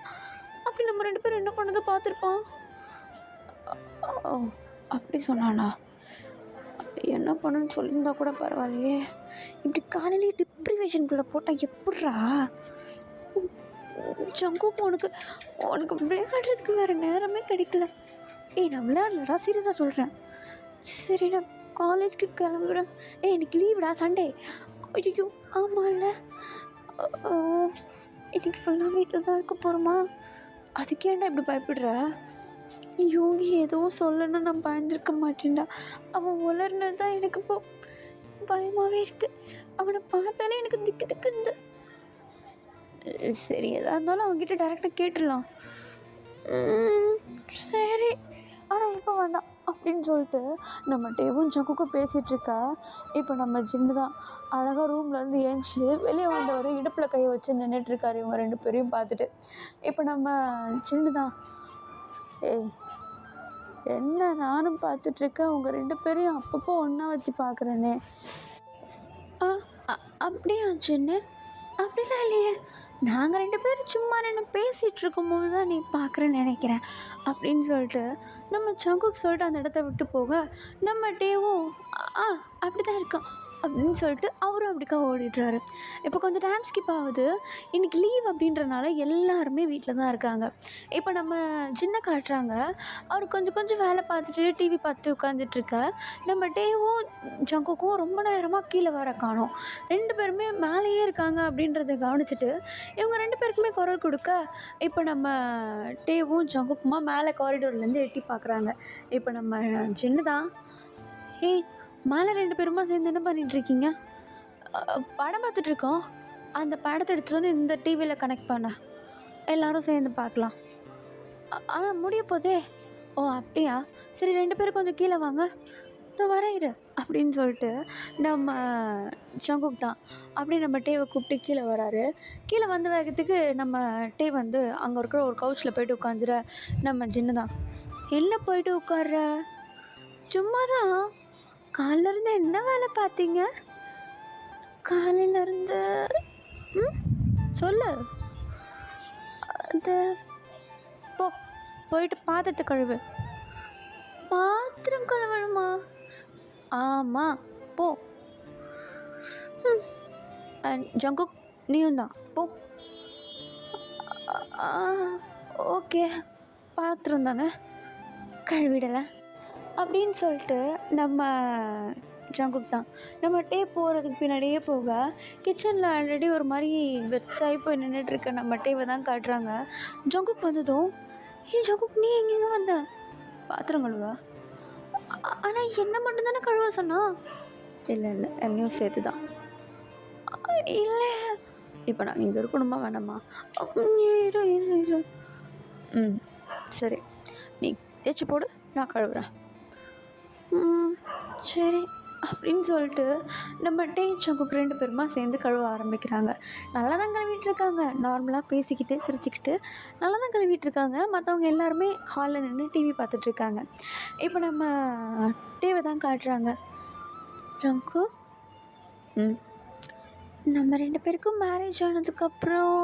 அப்படி நம்ம 2 பேரும் என்ன பண்ணதை பார்த்துருப்பான். அப்படி சொன்னானா? என்ன பண்ணுன்னு சொல்லியிருந்தா கூட பரவாயில்லையே. இப்படி காலையிலேயே டிப்ரிவேஷனுக்குள்ளே போட்டால் எப்பட்றா? ஜங்குக்கு உனக்கு விளையாடுறதுக்கு வேறு நேரமே கிடைக்கல. நான் விளையாடலடா, சீரியஸாக சொல்கிறேன். சரி, நான் காலேஜுக்கு கிளம்புறேன். எனக்கு லீவுடா, சண்டே. ஐயோ ஆமாம் இல்லை, இன்னைக்கு ஃபுல்லாக வீட்டில் தான் இருக்க போகிறோமா? அதுக்கேண்டா இப்படி பயப்படுற? யோகி ஏதோ சொல்லணும்னு நான் பயந்துருக்க மாட்டேன்டா. அவன் உளர்னது தான் எனக்கு இப்போ பயமாகவே இருக்குது. அவனை பார்த்தாலே எனக்கு திக்கு திக்குந்து. சரி, எதாக இருந்தாலும் அவங்ககிட்ட டேரெக்டாக கேட்டுடலாம். சரி, ஆனால் இப்போ வேண்டாம் அப்படின்னு சொல்லிட்டு நம்ம டேவும் ஜங்குக்கும் பேசிகிட்ருக்கா. இப்போ நம்ம ஜின்னு தான் அழகாக ரூம்லேருந்து ஏஞ்சி வெளியே வந்தவர் இடுப்பில் கை வச்சு நின்றுட்டுருக்காரு இவங்க 2 பேரையும் பார்த்துட்டு. இப்போ நம்ம ஜின்னு தான், என்ன நானும் பார்த்துட்ருக்கேன், உங்க 2 பேரையும் அப்பப்போ ஒன்றா வச்சு பார்க்குறேனே. அப்படியா ஜின்னு? அப்படிலாம் இல்லையே, நாங்கள் 2 பேரும் சும்மா நின்று பேசிகிட்டு இருக்கும்போது தான் நீ பார்க்குறேன்னு நினைக்கிறேன் அப்படின்னு சொல்லிட்டு நம்ம ஜங்குக்கு சொல்லிட்டு அந்த இடத்த விட்டு போக நம்ம டேவும் அப்படி தான் இருக்கோம் அப்படின்னு சொல்லிட்டு அவரும் அப்படிக்கா ஓடிடுறாரு. இப்போ கொஞ்சம் டைம் ஸ்கிப் ஆகுது. இன்றைக்கி லீவ் அப்படின்றனால எல்லாருமே வீட்டில் தான் இருக்காங்க. இப்போ நம்ம சின்ன காட்டுறாங்க, அவர் கொஞ்சம் வேலை பார்த்துட்டு டிவி பார்த்துட்டு உட்காந்துட்ருக்க. நம்ம டேவும் ஜங்குக்கும் ரொம்ப நேரமாக கீழே வர காணோம். 2 பேருமே மேலேயே இருக்காங்க அப்படின்றத கவனிச்சுட்டு இவங்க 2 பேருக்குமே குரல் கொடுக்க இப்போ நம்ம டேவும் ஜங்குக்குமா மேலே காரிடோர்லேருந்து எட்டி பார்க்குறாங்க. இப்போ நம்ம சின்ன தான், மேலே 2 பேருமா சேர்ந்து என்ன பண்ணிகிட்ருக்கீங்க? படம் பார்த்துட்ருக்கோம். அந்த படத்தை எடுத்துகிட்டு வந்து இந்த டிவியில் கனெக்ட் பண்ண, எல்லோரும் சேர்ந்து பார்க்கலாம். ஆனால் முடிய போதே. அப்படியா? சரி, 2 பேரும் கொஞ்சம் கீழே வாங்க, நான் வரையிடு அப்படின்னு சொல்லிட்டு நம்ம ஜங்குக் தான் அப்படியே நம்ம டேவை கூப்பிட்டு கீழே வராரு. கீழே வந்த வேகத்துக்கு நம்ம டே வந்து அங்கே இருக்கிற ஒரு கவுச்சில் போய்ட்டு உட்காந்துற. நம்ம ஜின்னு தான், என்ன போய்ட்டு உட்கார்ற? சும்மா தான். காலையிலேருந்து என்ன வேலை பார்த்தீங்க? காலையிலேருந்து சொல்லு. அது போயிட்டு பாத்திரத்தை கழுவு. பாத்திரம் கழுவணுமா? ஆமாம், போ. ஜங்குக் நீயும் தான் போ. ஓகே, பாத்திரம் தானே, கழுவிடலை அப்படின்னு சொல்லிட்டு நம்ம ஜங்குக் தான் நம்ம டே போகிறதுக்கு பின்னாடியே போக கிச்சனில் ஆல்ரெடி ஒரு மாதிரி வெக்ஸாகி போய் நின்றுட்டுருக்க நம்ம டேவை தான் காட்டுறாங்க. ஜங்குக் வந்ததும், ஜங்குக் நீ எங்கேங்க வந்த? பாத்திரம் கழுவா? ஆனால் என்ன மட்டும் தானே கழுவ சொன்னா? இல்லை என்னையும் சேர்த்து தான். இல்லை, இப்போ நாங்கள் இங்கே இருக்கணுமா வேணாமா? இரு. சரி, நீ தேய்ச்சி போடு, நான் கழுவுறேன். சரி, அப்படின்னு சொல்லிட்டு நம்ம ஜங்குக் 2 பேருமா சேர்ந்து கழுவ ஆரம்பிக்கிறாங்க. நல்லா தான் கழுவிட்டுருக்காங்க. நார்மலாக பேசிக்கிட்டு சிரிச்சுக்கிட்டு நல்லா தான் கழுவிட்டுருக்காங்க. மற்றவங்க எல்லாருமே ஹாலில் நின்று டிவி பார்த்துட்ருக்காங்க. இப்போ நம்ம டேவை தான் காட்டுறாங்க. ஜங்கு, நம்ம 2 பேருக்கும் மேரேஜ் ஆனதுக்கப்புறம்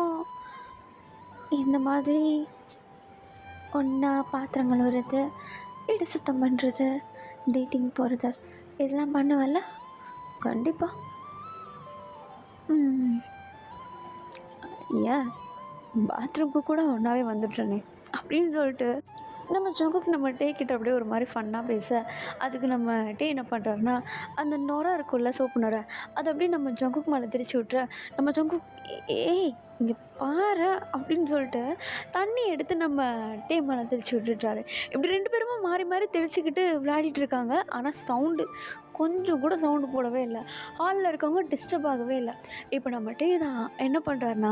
இந்த மாதிரி ஒன்றா பாத்திரம் கழுவுறது, வீடு சுத்தம் பண்ணுறது, டேட்டிங் போகிறது இதெல்லாம் பண்ணுவல்ல? கண்டிப்பாக. ஏன் பாத்ரூம்க்கு கூட ஒன்றாவே வந்துடுறேனே அப்படின்னு சொல்லிட்டு நம்ம ஜங்குக்கு நம்ம கிட்ட அப்படியே ஒரு மாதிரி ஃபன்னாக பேச, அதுக்கு நம்ம என்ன பண்ணுறாருன்னா, அந்த நுரை இருக்கும்ல, சோப்பு நுரை, அதை அப்படியே நம்ம ஜங்குக்கு மேலே திரிச்சு விட்ற, நம்ம ஜங்குக் ஏய் இங்கே பாரு அப்படின்னு சொல்லிட்டு தண்ணி எடுத்து நம்ம மேலே தெளித்து விட்டுட்டாரு. இப்படி 2 பேருமே மாறி மாறி தெளிச்சுக்கிட்டு விளையாடிட்டு இருக்காங்க. ஆனால் சவுண்டு கொஞ்சம் கூட சவுண்டு போடவே இல்லை. ஹாலில் இருக்கவங்க டிஸ்டர்ப் ஆகவே இல்லை. இப்போ நம்ம தான் என்ன பண்ணுறாருனா,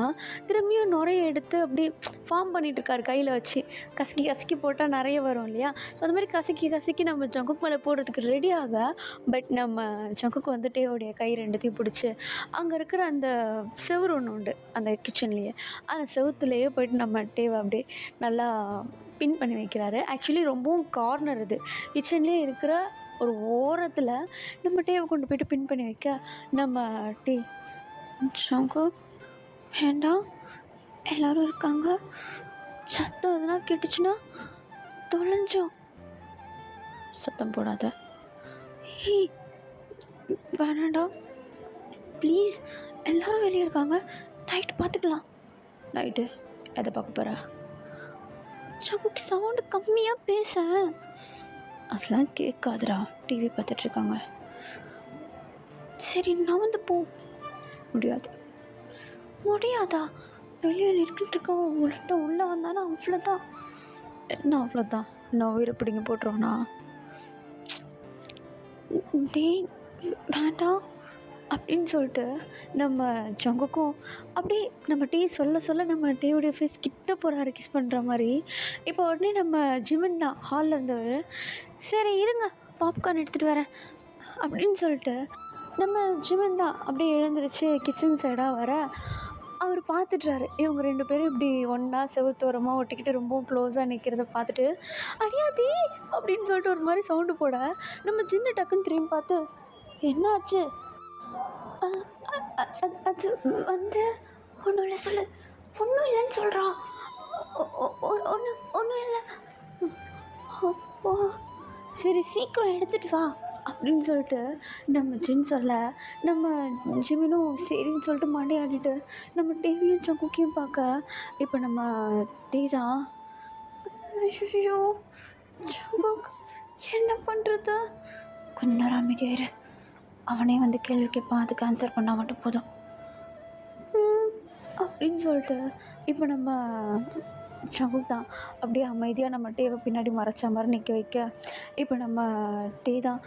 திரும்பியும் நுரைய எடுத்து அப்படி ஃபார்ம் பண்ணிகிட்ருக்காரு கையில் வச்சு. கசக்கி கசக்கி போட்டால் நிறைய வரும் இல்லையா? ஸோ அந்த மாதிரி கசக்கி கசக்கி நம்ம ஜங்குக்கு மேலே போடுறதுக்கு ரெடி ஆக, பட் நம்ம ஜங்குக்கு வந்து டேவோடைய கை 2த்தையும் பிடிச்சி அங்கே இருக்கிற அந்த செவுரு ஒன்று உண்டு அந்த கிச்சன்லேயே, அந்த செவுத்துலேயே போய்ட்டு நம்ம டேவை அப்படியே நல்லா பின் பண்ணி வைக்கிறாரு. ஆக்சுவலி ரொம்பவும் கார்னர் இது, கிச்சன்லேயே இருக்கிற ஒரு ஓரத்தில் நம்ம டேவை கொண்டு போய்ட்டு பின் பண்ணி வைக்க, நம்ம ஜங்குக் வேண்டாம், எல்லோரும் இருக்காங்க, சத்தம் எதுனா கேட்டுச்சுன்னா தொலைஞ்சோம், சத்தம் போடாத, வேணாண்டா ப்ளீஸ், எல்லோரும் வெளியே இருக்காங்க, நைட்டு பார்த்துக்கலாம். நைட்டு எதை பார்க்க போகிற? ஜங்குக் சவுண்டு கம்மியாக பேச. அதெல்லாம் கேட்காதுடா, டிவி பார்த்துட்ருக்காங்க. சரி நான் வந்து போ. முடியாது. முடியாதா? வெளியே நிற்கிட்டுருக்கோம், ஒருத்தன் உள்ளே வந்தானா அவ்வளோதான். என்ன அவ்வளோதான்? நான் உயிரை பிடிங்க போட்டுருவானா? டேய் வேண்டாம் அப்படின்னு சொல்லிட்டு நம்ம ஜங்குக்கும் அப்படியே நம்ம சொல்ல சொல்ல நம்ம டேவுடைய ஃபேஸ் கிட்ட போகிறாரு கிஸ் பண்ணுற மாதிரி. இப்போ உடனே நம்ம ஜிமின் தான் ஹாலில் இருந்தவர், சரி இருங்க பாப்கார்ன் எடுத்துகிட்டு வரேன் அப்படின்னு சொல்லிட்டு நம்ம ஜிமின் தான் அப்படியே எழுந்திரிச்சு கிச்சன் சைடாக வர, அவர் பார்த்துட்றாரு இவங்க 2 பேரும் இப்படி ஒன்றா செவுத்தோரமாக ஒட்டிக்கிட்டு ரொம்பவும் க்ளோஸாக நிற்கிறத பார்த்துட்டு, அடியாதி அப்படின்னு சொல்லிட்டு ஒரு மாதிரி சவுண்டு போட, நம்ம ஜின்னு டக்குன்னு திரும்பி பார்த்து என்னாச்சு? அது வந்து ஒன்றும் இல்லை சொல்லு, ஒன்றும் இல்லைன்னு சொல்கிறான், ஒன்றும் இல்லை, ஓ சரி சீக்கிரம் எடுத்துகிட்டு வா அப்படின்னு சொல்லிட்டு நம்ம ஜின் சொல்ல, நம்ம ஜிமினும் சரின்னு சொல்லிட்டு மண்டையாடிட்டு நம்ம டிவியும் ஜங்குக்கையும் பார்க்க, இப்போ நம்ம தான் ஐயோ ஜங்குக் என்ன பண்ணுறது, கொஞ்ச நேரம் அமைதியாயிரு, அவனே வந்து கேள்வி கேட்பான், அதுக்கு ஆன்சர் பண்ணால் மட்டும் போதும் அப்படின்னு சொல்லிட்டு இப்போ நம்ம ஜங்குக் தான் அப்படியே அமைதியாக நம்ம டேவை பின்னாடி மறைச்ச மாதிரி நிற்க வைக்க, இப்போ நம்ம தான்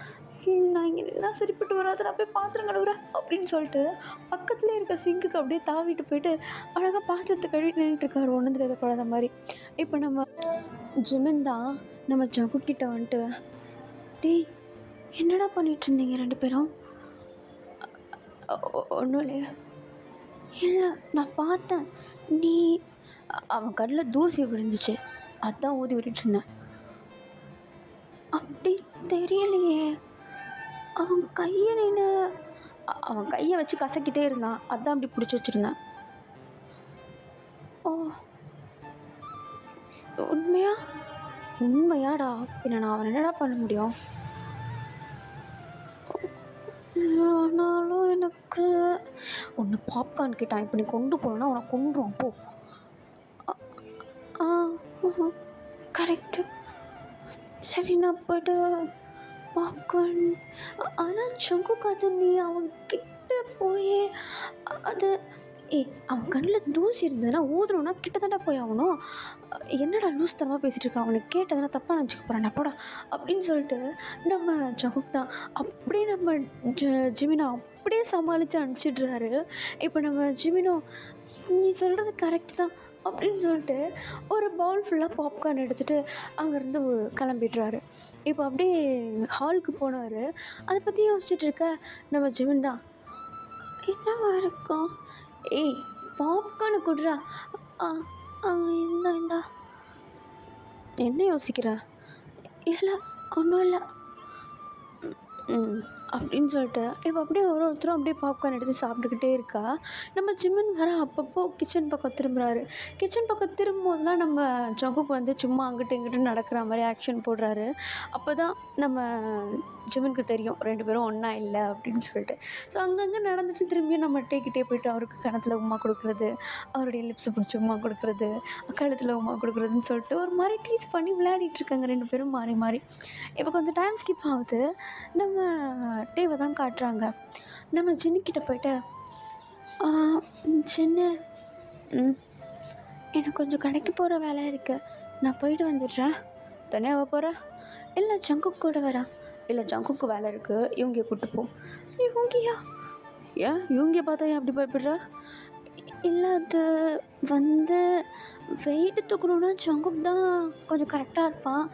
நான் இங்கே எல்லாம் சரிப்பட்டு வராது, நான் போய் பாத்திரம் கழுவுறேன் அப்படின்னு சொல்லிட்டு பக்கத்துலேயே இருக்க சிங்குக்கு அப்படியே தாவிட்டு போயிட்டு அழகாக பாத்திரத்தை கழுவிட்டு நின்றுட்டுருக்காரு ஒன்றும் தெரியாத குழந்த மாதிரி. இப்போ நம்ம ஜிமின் தான் நம்ம ஜங்குக் கிட்ட வந்துட்டு, டேய் என்னடா பண்ணிகிட்டு இருந்தீங்க 2 பேரும்? ஒன்றும் இல்லையா? இல்லை நான் பார்த்தேன், நீ அவன் கண்ணில் தூசி விழுந்துச்சு, அதான் ஊதி விட்டுட்டு இருந்தேன். அப்படி தெரியலையே, அவன் கையை நின்று அவன் கையை வச்சு கசக்கிட்டே இருந்தான், அதான் அப்படி பிடிச்சி வச்சுருந்தேன். ஓ உண்மையாடா? பின்ன நான் அவன் என்னடா பண்ண முடியும்? ஆனாலும் எனக்கு ஒன்று பாப்கார்ன் கேட்டான், இப்போ நீ கொண்டு போனா உனக்கு கொண்டுருவான் போ. கரெக்டு, சரி நான் போய்ட்டு பாப்கார்ன். ஆனால் ஜங்குக் அது நீ அவன்கிட்ட போய் அது அவன் கண்ணில் தூசி இருந்ததுன்னா ஊதுறோன்னா கிட்டத்தட்ட போய் ஆகணும். என்னடா லூஸ் தரமாக பேசிகிட்டு இருக்கான், அவனுக்கு கேட்டதுன்னா தப்பாக நினச்சிக்க போகிறான் போடா அப்படின்னு சொல்லிட்டு நம்ம ஜங்குக் தான் அப்படியே நம்ம ஜிமினோ அப்படியே சமாளித்து அனுப்பிச்சிட்றாரு. இப்போ நம்ம ஜிமினோ நீ சொல்கிறது கரெக்ட் தான், அப்படின்னு சொல்லிட்டு ஒரு பவுல் ஃபுல்லாக பாப்கார்ன் எடுத்துகிட்டு அங்கேருந்து கிளம்பிடுறாரு. இப்போ அப்படியே ஹாலுக்கு போனவர் அதை பற்றி யோசிச்சுட்டு இருக்க நம்ம ஜிவன் தான், என்னவா இருக்கும், ஏய் பாப்கார்னு கொடுறா, ஆ ஆ இந்தாண்டா, என்ன யோசிக்கிறா, இல்லை ஒன்றும் இல்லை அப்படின்னு சொல்லிட்டு இப்போ அப்படியே ஒருத்தரும் அப்படியே பாப்கார்ன் எடுத்து சாப்பிட்டுக்கிட்டே இருக்கா. நம்ம ஜிம்மன் வர அப்பப்போ கிச்சன் பக்கம் திரும்புகிறாரு. கிச்சன் பக்கம் திரும்பும்போதுலாம் நம்ம ஜங்குக்கு வந்து சும்மா அங்கிட்டு இங்கிட்டு நடக்கிற மாதிரி ஆக்ஷன் போடுறாரு. அப்போ தான் நம்ம ஜிம்மனுக்கு தெரியும் 2 பேரும் ஒன்றா இல்லை அப்படின்னு சொல்லிட்டு. ஸோ அங்கங்கே நடந்துட்டு திரும்பியும் நம்ம டேக்கிட்டே போயிட்டு அவருக்கு கணத்தில் உமா கொடுக்குறது, அவருடைய லிப்ஸை பிடிச்சி உமா கொடுக்குறது, கழுத்தில் உமா கொடுக்குறதுன்னு சொல்லிட்டு ஒரு மாதிரி டீஸ் பண்ணி விளையாடிட்டு இருக்காங்க 2 பேரும் மாறி மாறி. இப்போ கொஞ்சம் டைம் ஸ்கிப் ஆகுது. நம்ம டேவை தான் காட்டுறாங்க. நம்ம ஜின்னுக்கிட்ட போயிட்டு, சின்ன எனக்கு கொஞ்சம் கடைக்கு போகிற வேலை இருக்குது, நான் போயிட்டு வந்துடுறேன். தனியாக போகிற, இல்லை ஜங்குக்கு கூட வரா, இல்லை ஜங்குக்கு வேலை இருக்குது, இவங்க கூப்பிட்டு போ. இவங்கியா, ஏன் இவங்க பார்த்தா ஏன் அப்படி பயப்படுறா? இல்லை அது வந்து வெயிட்டு தூக்கணுன்னா ஜங்குக்கு தான் கொஞ்சம் கரெக்டாக இருப்பான்,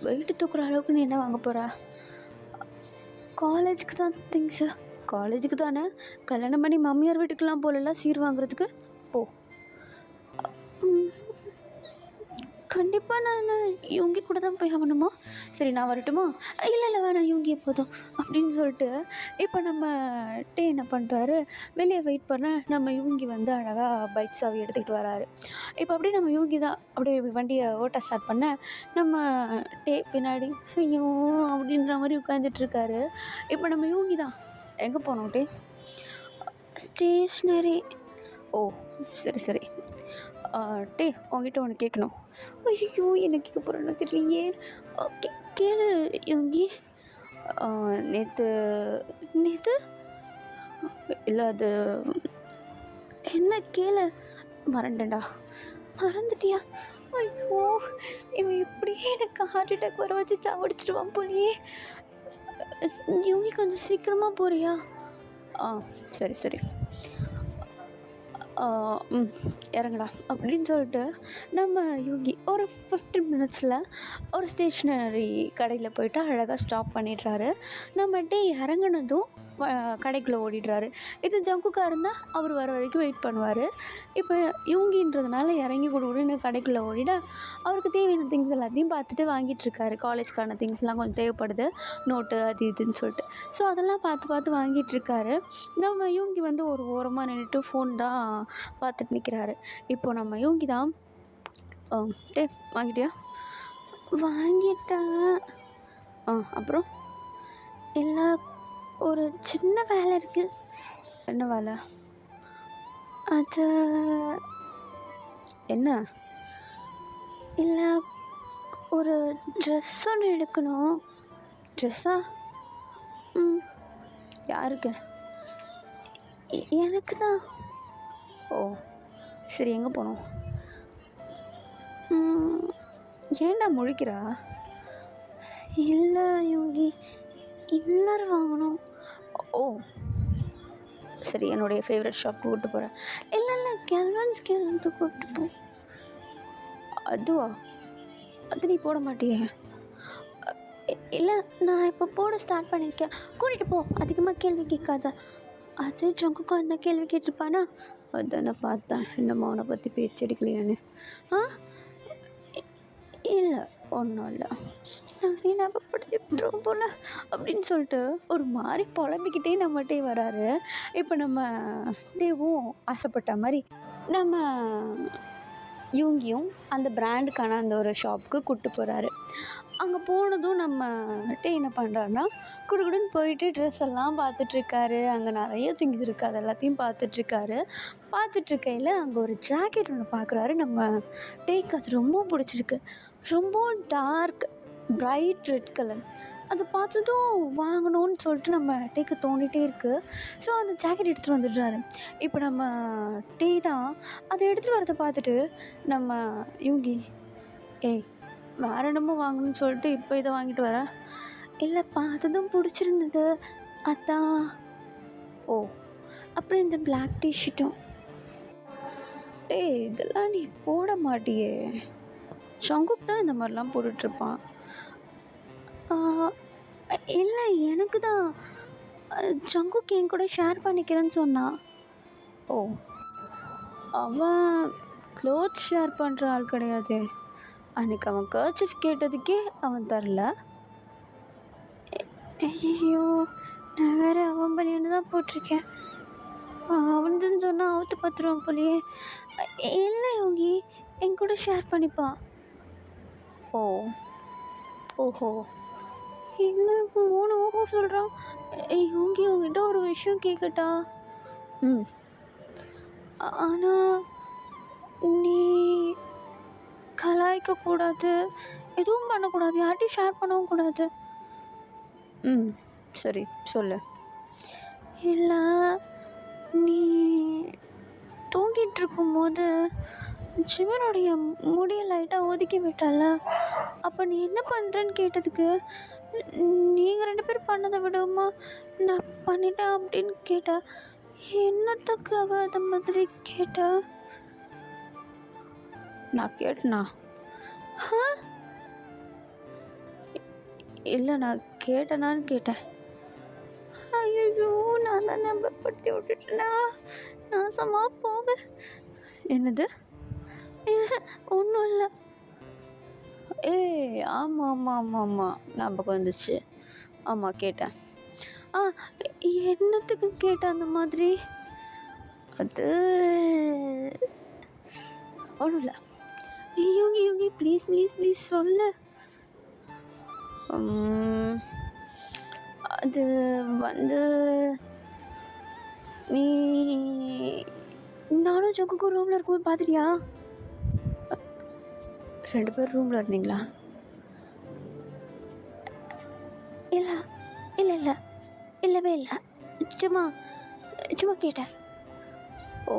வெயிட்டு தூக்குற அளவுக்கு நீ என்ன வாங்க போகிறா? காலேஜுக்கு தான் திங்ஸு. காலேஜுக்கு தானே, கல்யாணம் பண்ணி மாமியார் வீட்டுக்கெலாம் போகலாம் சீர் வாங்குறதுக்கு, போ. கண்டிப்பாக நான் இவங்க கூட தான் போய் ஆகணுமா? சரி நான் வரட்டுமா? இல்லை இல்லை வேணாம் இவங்க போதும் அப்படின்னு சொல்லிட்டு இப்போ நம்ம டே என்ன பண்ணுறாரு, வெளியே வெயிட் பண்ண நம்ம இவங்க வந்து அழகாக பைக் சாவி எடுத்துக்கிட்டு வராரு. இப்போ அப்படியே நம்ம இவங்க தான் அப்படியே வண்டியை ஓட்ட ஸ்டார்ட் பண்ண நம்ம டே பின்னாடி ஐயோ அப்படின்ற மாதிரி உட்காந்துட்ருக்காரு. இப்போ நம்ம இவங்க தான் எங்கே போனோம் டே? ஸ்டேஷ்னரி. ஓ சரி சரி. டே உங்ககிட்ட ஒன்று கேட்கணும். ஐயோ என்ன கேட்க போகிறேன்னு தெரியலையே. ஓகே கேளு யோகி. நேற்று நேற்று இல்லை அது என்ன கேளு. மறந்துட்டேன்டா. மறந்துட்டியா? ஐயோ இவன் இப்படியே எனக்கு ஹார்ட் அட்டாக் வர வச்சு சாவடிச்சிடுவான் போலியே. யோகி கொஞ்சம் சீக்கிரமாக போறியா? சரி சரி இறங்கடா அப்படின்னு சொல்லிட்டு நம்ம யோகி ஒரு 15 மினிட்ஸில் ஒரு ஸ்டேஷ்னரி கடையில் போய்ட்டு அழகாக ஸ்டாப் பண்ணிடுறாரு. நம்ம டே இறங்குனதும் கடைக்குள்ளே ஓடிடுறாரு. இது ஜங்குக்காக இருந்தால் அவர் வர வரைக்கும் வெயிட் பண்ணுவார். இப்போ இவங்கின்றதுனால இறங்கி கொடுன்னு கடைக்குள்ளே ஓடிட அவருக்கு தேவையான திங்ஸ் எல்லாத்தையும் பார்த்துட்டு வாங்கிட்டுருக்காரு. காலேஜ்க்கான திங்ஸ்லாம் கொஞ்சம் தேவைப்படுது, நோட்டு அது இதுன்னு சொல்லிட்டு. ஸோ அதெல்லாம் பார்த்து பார்த்து வாங்கிட்டுருக்காரு. நம்ம யோகி வந்து ஒரு ஓரமாக நின்றுட்டு ஃபோன் தான் பார்த்துட்டு நிற்கிறாரு. இப்போது நம்ம யோகி தான் டே வாங்கிட்டியா? வாங்கிட்டேன். அப்புறம் இல்லை ஒரு சின்ன வேலை இருக்குது. என்ன வேலை? அது என்ன? இல்லை ஒரு ட்ரெஸ் ஒன்று எடுக்கணும். ட்ரெஸ்ஸா? யாருக்கு? எனக்கு தான். ஓ சரி எங்கே போகணும்? ஏன்டா முழிக்கிறா? இல்லை யோகி இன்னர் வாங்கணும். ஓ சரி என்னுடைய ஃபேவரட் ஷாப்க்கு கூப்பிட்டு போகிறேன். இல்லை இல்லை கேல்வன்ஸ் கேல்வன்ட்டு கூப்பிட்டு போ. அதுவா? அது நீ போட மாட்டியே? இல்லை நான் இப்போ போட ஸ்டார்ட் பண்ணியிருக்கேன், கூட்டிகிட்டு போ. அதிகமாக கேள்வி கேட்காத. அது ஜங்குக்கும் அந்த கேள்வி கேட்டிருப்பானா? அதான் நான் பார்த்தேன் இந்த மௌனை பற்றி பேச்சு எடுக்கலையான்னு. இல்லை ஒன்றும் இல்லை, நானே ஞாபகப்படுத்தி விட்டுருவோம் போல் அப்படின்னு சொல்லிட்டு ஒரு மாதிரி புலம்பிக்கிட்டே நம்மகிட்டே வராரு. இப்போ நம்ம டேவும் ஆசைப்பட்ட மாதிரி நம்ம யூங்கியும் அந்த பிராண்டுக்கான அந்த ஒரு ஷாப்புக்கு கூப்பிட்டு போகிறாரு. அங்கே போனதும் நம்ம டே என்ன பண்ணுறாருன்னா குடுக்குடுன்னு போயிட்டு ட்ரெஸ் எல்லாம் பார்த்துட்ருக்காரு. அங்கே நிறைய திங்ஸ் இருக்குது, அது எல்லாத்தையும் பார்த்துட்ருக்காரு. பார்த்துட்ருக்கையில் அங்கே ஒரு ஜாக்கெட் ஒன்று பார்க்குறாரு. நம்ம டேக்கு அது ரொம்ப பிடிச்சிருக்கு. ரொம்ப டார்க் பிரைட் ரெட் கலர். அதை பார்த்ததும் வாங்கணும்னு சொல்லிட்டு நம்ம டேக்கு தோண்டிகிட்டே இருக்குது. ஸோ அந்த ஜாக்கெட் எடுத்துகிட்டு வந்துடுறாரு. இப்போ நம்ம டே தான் அதை எடுத்துகிட்டு வரதை பார்த்துட்டு நம்ம யூங்கி ஏய் வேறு என்னமோ வாங்கணும்னு சொல்லிட்டு இப்போ இதை வாங்கிட்டு வரேன். இல்லை பார்த்ததும் பிடிச்சிருந்தது அதான். ஓ அப்புறம் இந்த பிளாக் டிஷர்ட்டும். டேய் இதெல்லாம் நீ போட மாட்டியே. சங்குக் தான் இந்த மாதிரிலாம் போட்டுட்ருப்பான். இல்லை எனக்கு தான் ஜங்குக் என் கூட ஷேர் பண்ணிக்கிறேன்னு சொன்னான். ஓ, அவன் க்ளோத்ஸ் ஷேர் பண்ணுற ஆள் கிடையாது. அன்றைக்கி அவன் கர்ச்சீஃப் கேட்டதுக்கே அவன் தரல. ஐயோ, நான் வேறு அவன் பண்ணின்னு தான் போட்டிருக்கேன். அவன் சொன்னால் அவுத்து பார்த்துருவான் போலியே. இல்லை யோகி, என் கூட ஷேர் பண்ணிப்பான். ஓ, ஓஹோ, என்ன 3 ஓஹோ சொல்கிறான். யோகி உங்ககிட்ட ஒரு விஷயம் கேட்கட்டா? ஆனால் நீ கலாய்க்கக்கூடாது, எதுவும் பண்ணக்கூடாது, யார்ட்டையும் ஷேர் பண்ணவும் கூடாது. சரி சொல்லு. இல்லை, நீ தூங்கிட்டு இருக்கும்போது ஜிவனுடைய முடியை லைட்டாக ஒதுக்கி விட்டால, அப்போ நீ என்ன பண்ணுறேன்னு கேட்டதுக்கு நீங்கள் 2 பேரும் பண்ணதை விடவுமா நான் பண்ணிட்டேன் அப்படின்னு கேட்டா. என்னத்துக்காக அதை மாதிரி கேட்டா? நான் கேட்டேனா? இல்லை, நான் கேட்டேனான்னு கேட்டேன். ஐயோ, நான் தான் நம்பர்படுத்தி விட்டுட்டேனா, நாசமாக போக. என்னது? ஒன்றும் இல்லை. ஆமாம் ஆமாம் ஆமாம் ஆமாம், ஞாபகம் வந்துச்சு. ஆமாம் கேட்டேன். என்னத்துக்கு கேட்டேன் அந்த மாதிரி? அது ஒன்றும் இல்லை. யோகி யோகி ப்ளீஸ் ப்ளீஸ் ப்ளீஸ் சொல்லு. அது வந்து நீ நானும் ஜங்குக்கும் ரூமில் இருக்கும்போது பார்த்துட்டியா? 2 பேர் ரூமில் இருந்தீங்களா? இல்லை இல்லை இல்லை, இல்லவே இல்லை, சும்மா சும்மா கேட்டேன். ஓ,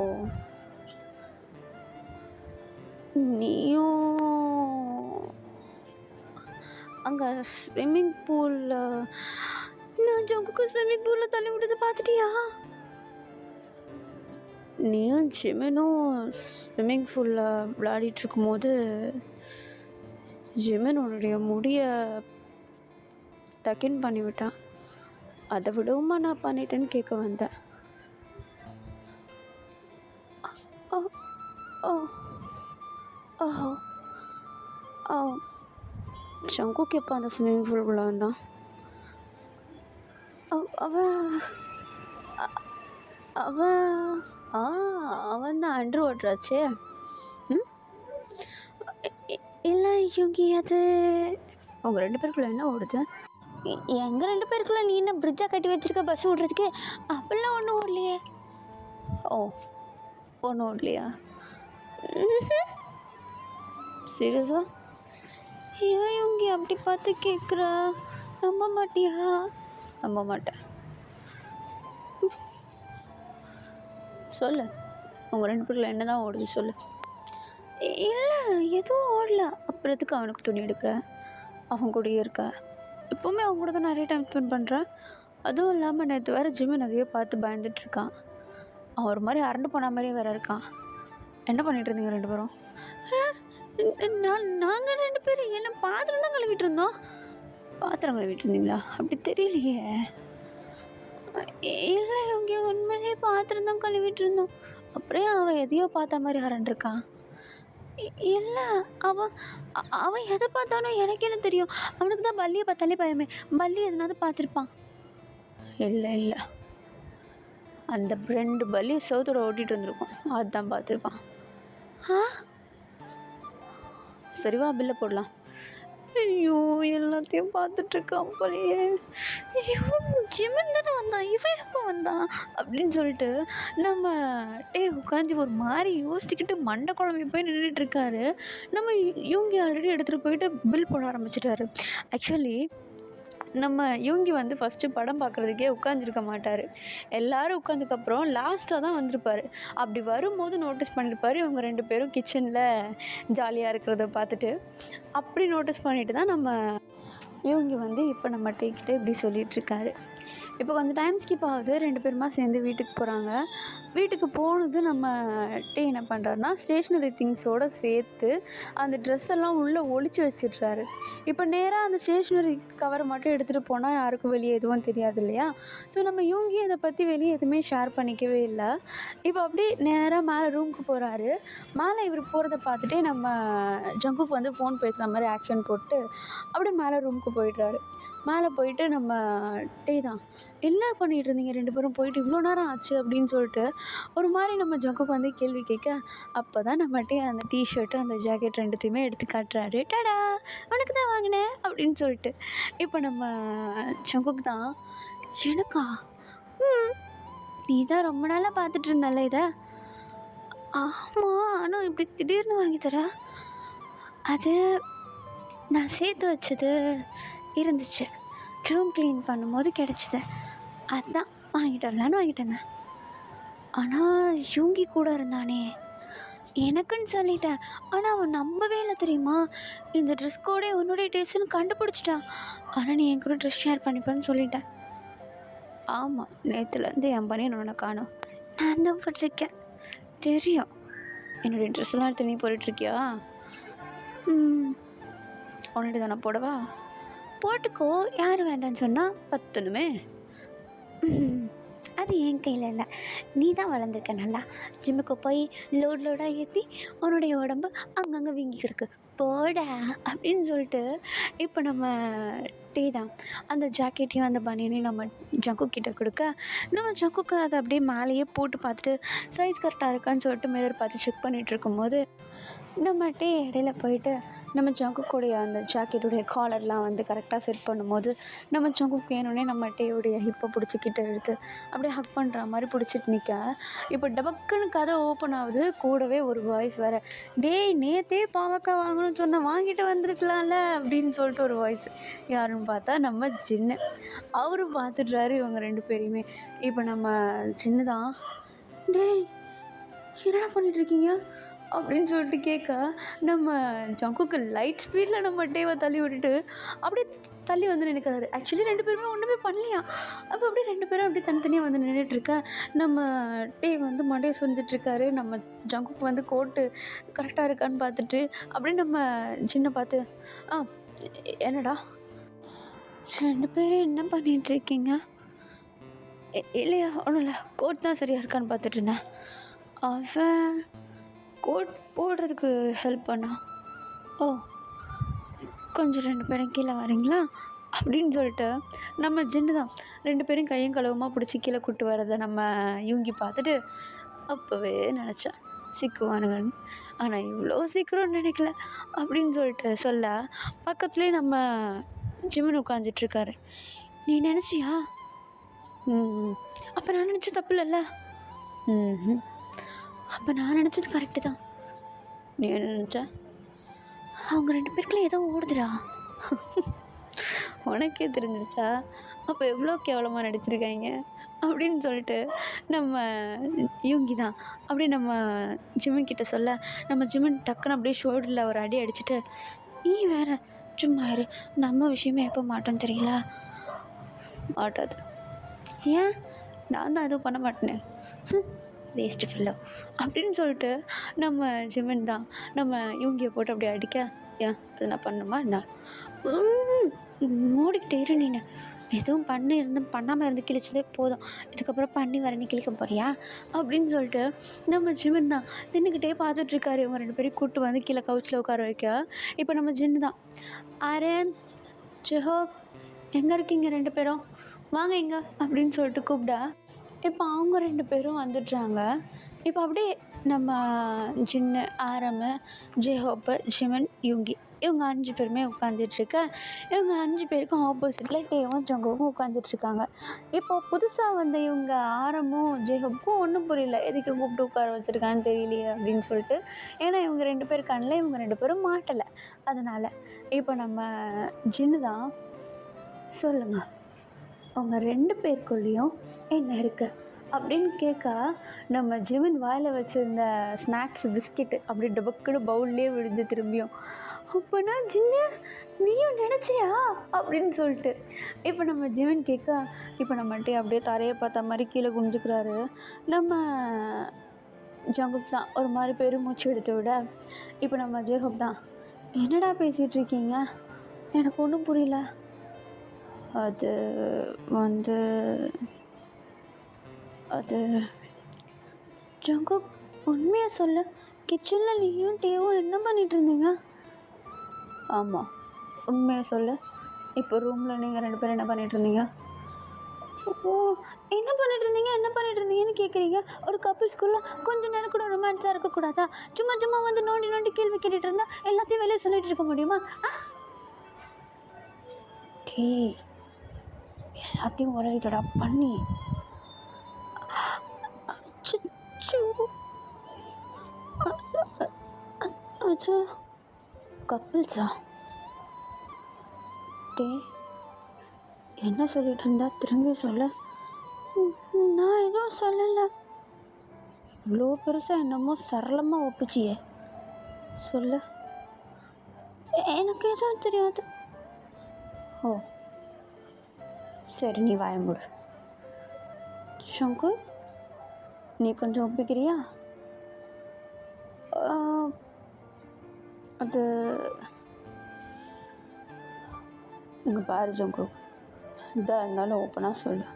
நீயும் அங்கே ஸ்விம்மிங் பூலில் நான் ஜங்குக்கு ஸ்விம்மிங் பூலில் தள்ளி விட்டதை பார்த்துட்டியா? நீயும் ஜிமனும் ஸ்விம்மிங் பூலில் விளையாடிட்டு இருக்கும்போது ஜிமனுடைய முடியை டக்கின் பண்ணிவிட்டான். அதை விடவுமா நான் பண்ணிட்டேன்னு கேட்க வந்தேன். ஓ ஓ ஓஹோ ஓ, ஜங்குக்கு எப்போ அந்த ஸ்விம்மிங் பூலுக்குள்ளே வந்தான்? அவன் தான் அண்டர் வாட்டர் ஆச்சே. இல்லை யோகி, அது உங்கள் 2 பேருக்குள்ள என்ன ஓடுது? எங்கள் 2 பேருக்குள்ள நீ என்ன பிரிட்ஜாக கட்டி வச்சுருக்க பஸ் ஓடுறதுக்கு? அப்படிலாம் ஒன்றும் ஓடலையே. ஓ, ஒன்றும் ஓடலையா? சீரியஸா? ஏன் யோகி அப்படி பார்த்து கேட்குறா? நம்ப மாட்டியா? நம்ப மாட்டேன். சொல்லு, உங்கள் 2 பேருக்குள்ள என்ன தான் ஓடுது சொல்லு. இல்லை, எதுவும் ஓடல. அப்புறத்துக்கு அவனுக்கு துணி எடுக்கிற, அவன் கூடயே இருக்க, எப்போவுமே அவங்க கூட தான் நிறைய டைம் ஸ்பெண்ட் பண்ணுறேன். அதுவும் இல்லாமல் நேற்று வேறு ஜிம்மி நிறைய பார்த்து பயந்துட்டுருக்கான். அவன் ஒரு மாதிரி அரண்டு போன மாதிரியே வேறு இருக்கான். என்ன பண்ணிகிட்டு இருந்தீங்க 2 பேரும்? நாங்கள் 2 பேரும் என்ன பாத்திரம் தான் கழுவிட்டு இருந்தோம். பாத்திரம் கழுவிட்டு இருந்தீங்களா? அப்படி தெரியலையே. இல்லை, இவங்க உண்மையிலே பாத்திரம் தான் கழுவிட்டு இருந்தோம். அப்படியே அவன் எதையோ பார்த்த மாதிரி அரண்டிருக்கான். இல்லை, அவன் எதை பார்த்தாலும் எனக்கு என்ன தெரியும்? அவனுக்கு தான் பல்லியை பார்த்தாலே பயமே. பல்லி எதனாவது பார்த்துருப்பான். இல்லை இல்லை, அந்த 2 பல்லியை சவுத்தோட ஓட்டிகிட்டு வந்திருக்கோம், அதுதான் பார்த்துருப்பான். சரிவா, பில்லை போடலாம். ஐயோ, எல்லாத்தையும் பார்த்துட்ருக்கான் போலையே. ஐயோ, ஜிம்மன் தானே வந்தான், இவன் எப்போ வந்தான் அப்படின்னு சொல்லிட்டு நம்ம உட்காந்து ஒரு மாதிரி யோசிச்சுக்கிட்டு மண்டை குழம்பி போய் நின்றுட்டுருக்காரு. நம்ம யோங்கி ஆல்ரெடி எடுத்துகிட்டு போயிட்டு பில் போட ஆரம்பிச்சிட்டாரு. ஆக்சுவலி நம்ம யோங்கி வந்து ஃபஸ்ட்டு படம் பார்க்குறதுக்கே உட்காந்துருக்க மாட்டார். எல்லோரும் உட்காந்துக்கப்புறம் லாஸ்ட்டாக தான் வந்திருப்பார். அப்படி வரும்போது நோட்டீஸ் பண்ணியிருப்பார் இவங்க 2 பேரும் கிச்சனில் ஜாலியாக இருக்கிறத பார்த்துட்டு. அப்படி நோட்டீஸ் பண்ணிட்டு தான் நம்ம யோங்கி வந்து இப்போ நம்ம டேக்கிட்ட இப்படி சொல்லிகிட்ருக்காரு. இப்போ கொஞ்சம் டைம் ஸ்கிப் ஆகுது. 2 பேருமா சேர்ந்து வீட்டுக்கு போகிறாங்க. வீட்டுக்கு போனதும் நம்ம டே என்ன பண்ணுறாருன்னா, ஸ்டேஷ்னரி திங்ஸோடு சேர்த்து அந்த ட்ரெஸ் எல்லாம் உள்ளே ஒளிச்சு வச்சிடுறாரு. இப்போ நேரா அந்த ஸ்டேஷ்னரி கவரை மட்டும் எடுத்துகிட்டு போனால் யாருக்கும் வெளியே எதுவும் தெரியாது இல்லையா? ஸோ நம்ம யூங்கி அதை பற்றி வெளியே எதுவுமே ஷேர் பண்ணிக்கவே இல்லை. இப்போ அப்படியே நேராக மேலே ரூமுக்கு போகிறாரு. மேலே இவர் போகிறத பார்த்துட்டே நம்ம ஜங்குக்கு வந்து ஃபோன் பேசுகிற மாதிரி ஆக்ஷன் போட்டு அப்படியே மேலே ரூமுக்கு போயிடுறாரு. மேலே போயிட்டு நம்ம டே தான், என்ன பண்ணிகிட்டு இருந்தீங்க 2 பேரும் போயிட்டு இவ்வளோ நேரம் ஆச்சு அப்படின்னு சொல்லிட்டு ஒரு மாதிரி நம்ம ஜங்குக்கு வந்து கேள்வி கேட்க, அப்போ தான் நம்ம டே அந்த டிஷர்ட்டு அந்த ஜாக்கெட் 2த்தையுமே எடுத்து காட்டுறாரு. டடா, உனக்கு தான் வாங்கினேன் அப்படின்னு சொல்லிட்டு. இப்போ நம்ம ஜங்குக்கு தான், எனக்கா? நீ தான் ரொம்ப நாளாக பார்த்துட்டு இருந்தால இதை? ஆமாம், ஆனால் இப்படி திடீர்னு வாங்கி தர? அது நான் சேர்த்து வச்சது இருந்துச்சு, ரூம் க்ளீன் பண்ணும்போது கிடச்சிது, அதுதான் வாங்கிட்டு வரலான்னு வாங்கிட்டு வந்தேன். ஆனால் யூங்கி கூட இருந்தானே, எனக்குன்னு சொல்லிட்டேன். ஆனால் அவன் நம்பவே இல்லை தெரியுமா? இந்த ட்ரெஸ் கோடே உன்னுடைய டேஸ்ட்டுன்னு கண்டுபிடிச்சிட்டான். ஆனால் நீ என் கூட ட்ரெஸ் ஷேர் பண்ணிப்பேன்னு சொல்லிட்டேன். ஆமாம், நேற்றுலேருந்து என் பண்ணி உன்னை காணோம். நான் தான் போட்டிருக்கேன் தெரியும். என்னுடைய ட்ரெஸ்ஸெல்லாம் எடுத்து நீ போட்டுட்ருக்கியா? உன்னிட்டு தானே போடவா? போட்டுக்கோ, யார் வேண்டான்னு சொன்னால் பத்தணுமே. அது என் கையில் இல்லை, நீ தான் வளர்ந்துருக்க நல்லா. ஜிம்முக்கு போய் லோடாக ஏற்றி உன்னுடைய உடம்பு அங்கங்கே வீங்கி கிடக்கு, போட அப்படின்னு சொல்லிட்டு இப்போ நம்ம டே தான் அந்த ஜாக்கெட்டையும் அந்த பனியனையும் நம்ம ஜங்கு கிட்ட கொடுக்க, நம்ம ஜங்குக்கு அதை அப்படியே மேலேயே போட்டு பார்த்துட்டு சைஸ் கரெக்டாக இருக்கான்னு சொல்லிட்டு மிரர் பார்த்து செக் பண்ணிகிட்டு இருக்கும்போது நம்ம டே இடையில போயிட்டு நம்ம ஜங்குக்குடைய அந்த ஜாக்கெட்டுடைய காலர்லாம் வந்து கரெக்டாக செட் பண்ணும்போது நம்ம ஜங்குக்கு வேணும்னே நம்ம டேவுடைய ஹிப்பை பிடிச்சிக்கிட்டு எடுத்து அப்படியே ஹக் பண்ணுற மாதிரி பிடிச்சிட்டு நிற்க, இப்போ டபக்குன்னு கதை ஓப்பன் ஆகுது. கூடவே ஒரு வாய்ஸ் வேறு, டேய் நேற்றே பாவக்காய் வாங்கணும்னு சொன்ன, வாங்கிட்டு வந்திருக்கலாம்ல அப்படின்னு சொல்லிட்டு ஒரு வாய்ஸ். யாருன்னு பார்த்தா நம்ம சின்ன. அவரும் பார்த்துட்றாரு இவங்க 2 பேரையுமே. இப்போ நம்ம சின்னதான், டேய் என்னடா பண்ணிகிட்ருக்கீங்க அப்படின்னு சொல்லிட்டு கேட்க, நம்ம ஜங்குக்கு லைட் ஸ்பீடில் நம்ம டேவை தள்ளி விட்டுட்டு அப்படியே தள்ளி வந்து நினைக்கிறாரு. ஆக்சுவலி 2 பேருமே ஒன்றுமே பண்ணலையா. அப்போ அப்படியே 2 பேரும் அப்படியே தனித்தனியாக வந்து நின்றுட்டுருக்க, நம்ம டே வந்து மண்டையை சொந்துட்டுருக்காரு. நம்ம ஜங்குக்கு வந்து கோட்டு கரெக்டாக இருக்கான்னு பார்த்துட்டு அப்படியே நம்ம சின்ன பார்த்து, என்னடா 2 பேரும் என்ன பண்ணிகிட்ருக்கீங்க? இல்லையா, ஒன்றும் இல்லை, கோட் தான் சரியாக இருக்கான்னு பார்த்துட்டு இருந்தேன். அவன் கோட் போடுறதுக்கு ஹெல்ப் பண்ணா. ஓ, கொஞ்சம் 2 பேரும் கீழே வரீங்களா அப்படின்னு சொல்லிட்டு நம்ம ஜின்னு தான் 2 பேரும் கையும் களவுமாக பிடிச்சி கீழே கூட்டு வரதை நம்ம யூங்கி பார்த்துட்டு அப்போவே நினச்சேன் சிக்குவானுங்கன்னு. ஆனால் இவ்வளோ சீக்கிரம் நினைக்கல அப்படின்னு சொல்லிட்டு சொல்ல, பக்கத்துலேயே நம்ம ஜிம்முன்னு உட்காந்துட்ருக்காரு. நீ நினச்சியா? அப்போ நான் நினச்சது தப்பு இல்லைல்ல? அப்போ நான் நினச்சது கரெக்டு தான். நீ என்ன நினச்ச? அவங்க 2 பேருக்குள்ள ஏதோ ஓடுதுடா. உனக்கே தெரிஞ்சிருச்சா? அப்போ எவ்வளோ கேவலமாக நடிச்சிருக்காங்க அப்படின்னு சொல்லிட்டு நம்ம யூங்கி தான் அப்படியே நம்ம ஜிம்மன் கிட்ட சொல்ல, நம்ம ஜிம்மன் டக்குன்னு அப்படியே ஷோல்டரில் ஒரு அடி அடிச்சுட்டு, நீ வேறு சும்மா இரு, நம்ம விஷயமே எப்போ மாட்டோன்னு தெரியல. மாட்டாது. ஏன்? நான் தான் எதுவும் பண்ண மாட்டேனே, வேஸ்ட்டு ஃபெல்லோ அப்படின்னு சொல்லிட்டு நம்ம ஜிம்மன் தான் நம்ம யூங்கியை போட்டு அப்படியே அடிக்க, ஏன் அது நான் பண்ணணுமா என்ன? மூடிக்கிட்டே இரு, நீ எதுவும் பண்ணாமல் இருந்து கிழிச்சதே போதும், இதுக்கப்புறம் பண்ணி வர நீ கிழிக்க போறியா அப்படின்னு சொல்லிட்டு நம்ம ஜிம்மன் தான் தின்னுக்கிட்டே பார்த்துட்ருக்காரு. இவங்க 2 பேரையும் கூப்பிட்டு வந்து கீழே கவுச்சில் உட்கார வைக்க, இப்போ நம்ம ஜின்னு தான், ஆரன் ஜெஹோப் எங்கே இருக்கீங்க 2 பேரும், வாங்க இங்கே அப்படின்னு சொல்லிட்டு கூப்பிடா. இப்போ அவங்க 2 பேரும் வந்துடுறாங்க. இப்போ அப்படியே நம்ம ஜின்னு, ஆரமு, ஜெஹோப்பு, ஜிமன், யூங்கி இவங்க 5 பேருமே உட்காந்துட்ருக்க, இவங்க 5 பேருக்கும் ஆப்போசிட்டில் டேவும் ஜங்குவும் உட்காந்துட்ருக்காங்க. இப்போது புதுசாக வந்த இவங்க ஆரமும் ஜெஹோப்புக்கும் ஒன்றும் புரியல, எதுக்கு கூப்பிட்டு உட்கார வச்சுருக்கான்னு தெரியலையே அப்படின்னு சொல்லிட்டு. ஏன்னா இவங்க 2 பேர் கண்ணில் இவங்க 2 பேரும் மாட்டலை. அதனால் இப்போ நம்ம ஜின்னு தான், சொல்லுங்கள் உங்கள் 2 பேருக்குள்ளேயும் என்ன இருக்குது அப்படின்னு கேட்க நம்ம ஜிமின் வாயில் வச்சுருந்த ஸ்நாக்ஸ் பிஸ்கெட்டு அப்படி டபக்குன்னு பவுல்லே விழுந்து திரும்பியும். அப்போனா ஜின்னு நீயும் நினச்சியா அப்படின்னு சொல்லிட்டு இப்போ நம்ம ஜிமின் கேட்க இப்போ நம்மகிட்டே அப்படியே தரையை பார்த்த மாதிரி கீழே குனிஞ்சுக்கிறாரு. நம்ம ஜங்குக் தான் ஒரு மாதிரி பெருமூச்சு எடுத்து விட இப்போ நம்ம ஜேஹோப் தான் என்னடா பேசிகிட்டு இருக்கீங்க, எனக்கு ஒன்றும் புரியல. அது வந்து அது ஜங்குக் உண்மையாக சொல்ல கிச்சனில் நீயும் டேவும் என்ன பண்ணிகிட்டு இருந்தீங்க? ஆமாம் உண்மையாக சொல்ல இப்போ ரூமில் நீங்கள் 2 பேரும் என்ன பண்ணிகிட்டு இருந்தீங்க? ஓ என்ன பண்ணிட்டு இருந்தீங்கன்னு கேட்குறீங்க. ஒரு கப்பிள்ஸ்குள்ளே கொஞ்ச நேரம் கூட ரொமான்ஸாக இருக்கக்கூடாதா? சும்மா வந்து நோண்டி கேள்வி கேட்டுட்டு இருந்தால் எல்லாத்தையும் வெளியே சொல்லிட்டு இருக்க முடியுமா? டே எல்லாத்தையும் உரலிட்டடா பண்ணி. அது கப்பிள்ஸா? டே என்ன சொல்லிட்டு இருந்தா திரும்பி சொல்ல. நான் எதுவும் சொல்லலை. இவ்வளோ பெருசாக என்னமோ சரளமாக ஒப்பிச்சியே, சொல்ல. எனக்கு எதுவும் தெரியாது. ஓ சரி நீ வாய மூடு. சங்கர் நீ கொஞ்சம் ஒப்பிக்கிறியா? அது இங்கே பாரு ஜங்கு, இதாக இருந்தாலும் ஓப்பனாக சொல்லு,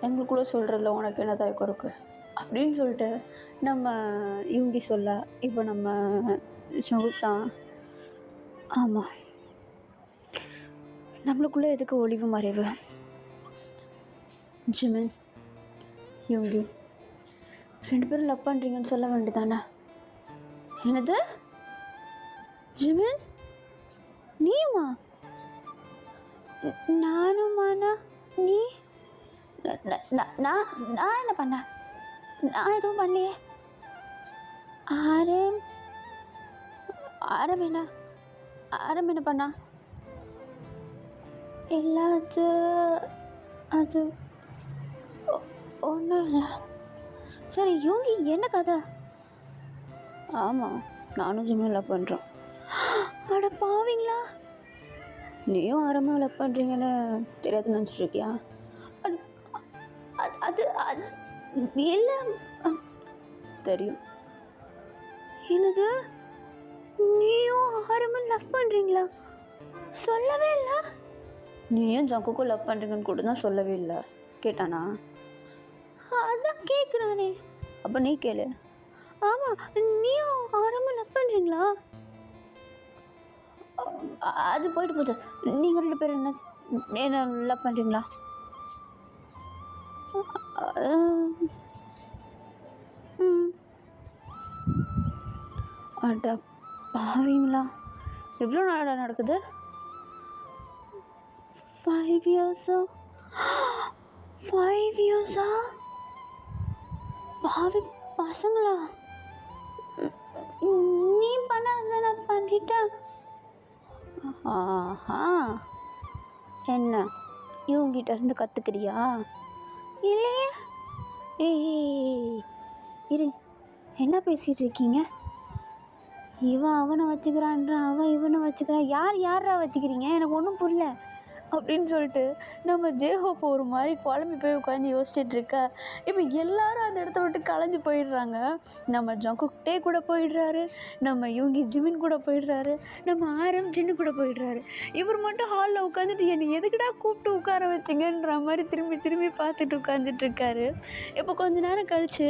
எங்களுக்குள்ளே சொல்கிறதில்ல உனக்கு என்ன தயக்கம் இருக்குது அப்படின்னு சொல்லிட்டு நம்ம யூங்கி சொல்ல இப்போ நம்ம ஜங்குக் தான் ஆமாம் நம்மளுக்குள்ளே எதுக்கு ஒளிவு மறைவு? ஜிமின் யூங்கி 2 பேரும் லவ் பண்ணுறீங்கன்னு சொல்ல வேண்டியதானே? என்னது ஜிமின் நீயுமா? நானுமாண்ணா? நீ நான் என்ன பண்ண? நான் எதுவும் பண்ணலையே. ஆரம் என்ன பண்ணா? இல்லை அது ஒன்றும் இல்லை. சரி யூங்கி என்ன கதை? ஆமாம் நானும் ஜிம்மில் லவ் பண்ணுறோம். அட பாவீங்களா, நீயும் ஆரம்பம் லவ் பண்ணுறீங்கன்னு தெரியாது நினச்சிட்ருக்கியா? அது அது இல்லை தெரியும். என்னது நீயும் ஆரம்பம் லவ் பண்ணுறீங்களா? சொல்லவே இல்லை. நீயும் ஜங்குக்கும் லவ் பண்ணுறீங்கன்னு கூட தான் சொல்லவே இல்லை. கேட்டானா? அதான் கேட்குறானே. அப்போ நீ கேளு. ஆமாம் நீயும் ஆரம்பம் லவ் பண்ணுறீங்களா? அது போயிட்டு போகுது. நீங்கள் 2 பேரும் என்ன லவ் பண்ணுறீங்களா? அட பாவீங்களா, எவ்வளோ நாளாக நடக்குது? 5 இயர்ஸா? 5 இயர்ஸா? பாவி பசங்களா, நீ பண்ணாத நான் பண்ணிட்டேன். ஆஹா என்ன இவங்கிட்ட இருந்து கற்றுக்கிறியா? இல்லையே. ஏய் இரு, என்ன பேசிகிட்டு இருக்கீங்க? இவன் அவனை வச்சுக்கிறான்றான், அவன் இவனை வச்சுக்கிறான். யாரா வச்சுக்கிறீங்க? எனக்கு ஒன்றும் புரியல அப்படின்னு சொல்லிட்டு நம்ம ஜேஹோப் ஒரு மாதிரி குழம்பி போய் உட்காந்து யோசிச்சுட்டு இருக்க. இப்போ எல்லாரும் அந்த இடத்த விட்டு கலைஞ்சு போயிடுறாங்க. நம்ம ஜங்குக் கூட போயிடுறாரு, நம்ம யூங்கி ஜிமின் கூட போயிடுறாரு, நம்ம ஆரம் ஜின்னு கூட போயிடுறாரு. இவர் மட்டும் ஹாலில் உட்காந்துட்டு என்னை எதுக்குடா கூப்பிட்டு உட்கார வச்சிங்கன்ற மாதிரி திரும்பி பார்த்துட்டு உட்காந்துட்ருக்காரு. இப்போ கொஞ்ச நேரம் கழிச்சு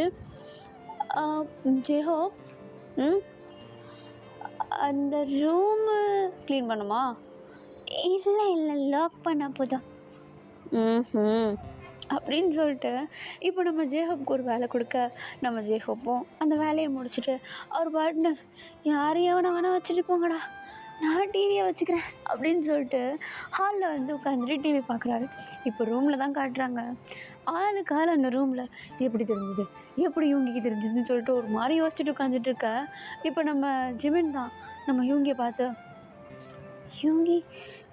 ஜேஹோப் அந்த ரூமு க்ளீன் பண்ணுமா? இல்லை லாக் பண்ண போதும் அப்படின்னு சொல்லிட்டு இப்போ நம்ம ஜேஹோப்க்கு ஒரு வேலை கொடுக்க நம்ம ஜேஹோப்பும் அந்த வேலையை முடிச்சுட்டு அவர் பார்ட்னர் யாரையும் வேணா வச்சுட்டு போங்கடா, நான் டிவியை வச்சுக்கிறேன் அப்படின்னு சொல்லிட்டு ஹாலில் வந்து உட்காந்துட்டு டிவி பார்க்குறாரு. இப்போ ரூமில் தான் காட்டுறாங்க. ஆளுக்கு அந்த ரூமில் எப்படி தெரிஞ்சுது, எப்படி யூங்கிக்கு தெரிஞ்சுதுன்னு சொல்லிட்டு ஒரு மாதிரி யோசிச்சுட்டு உட்காந்துட்டு இருக்க. இப்போ நம்ம ஜிமின் தான் நம்ம யூங்கியை பார்த்து, யூங்கி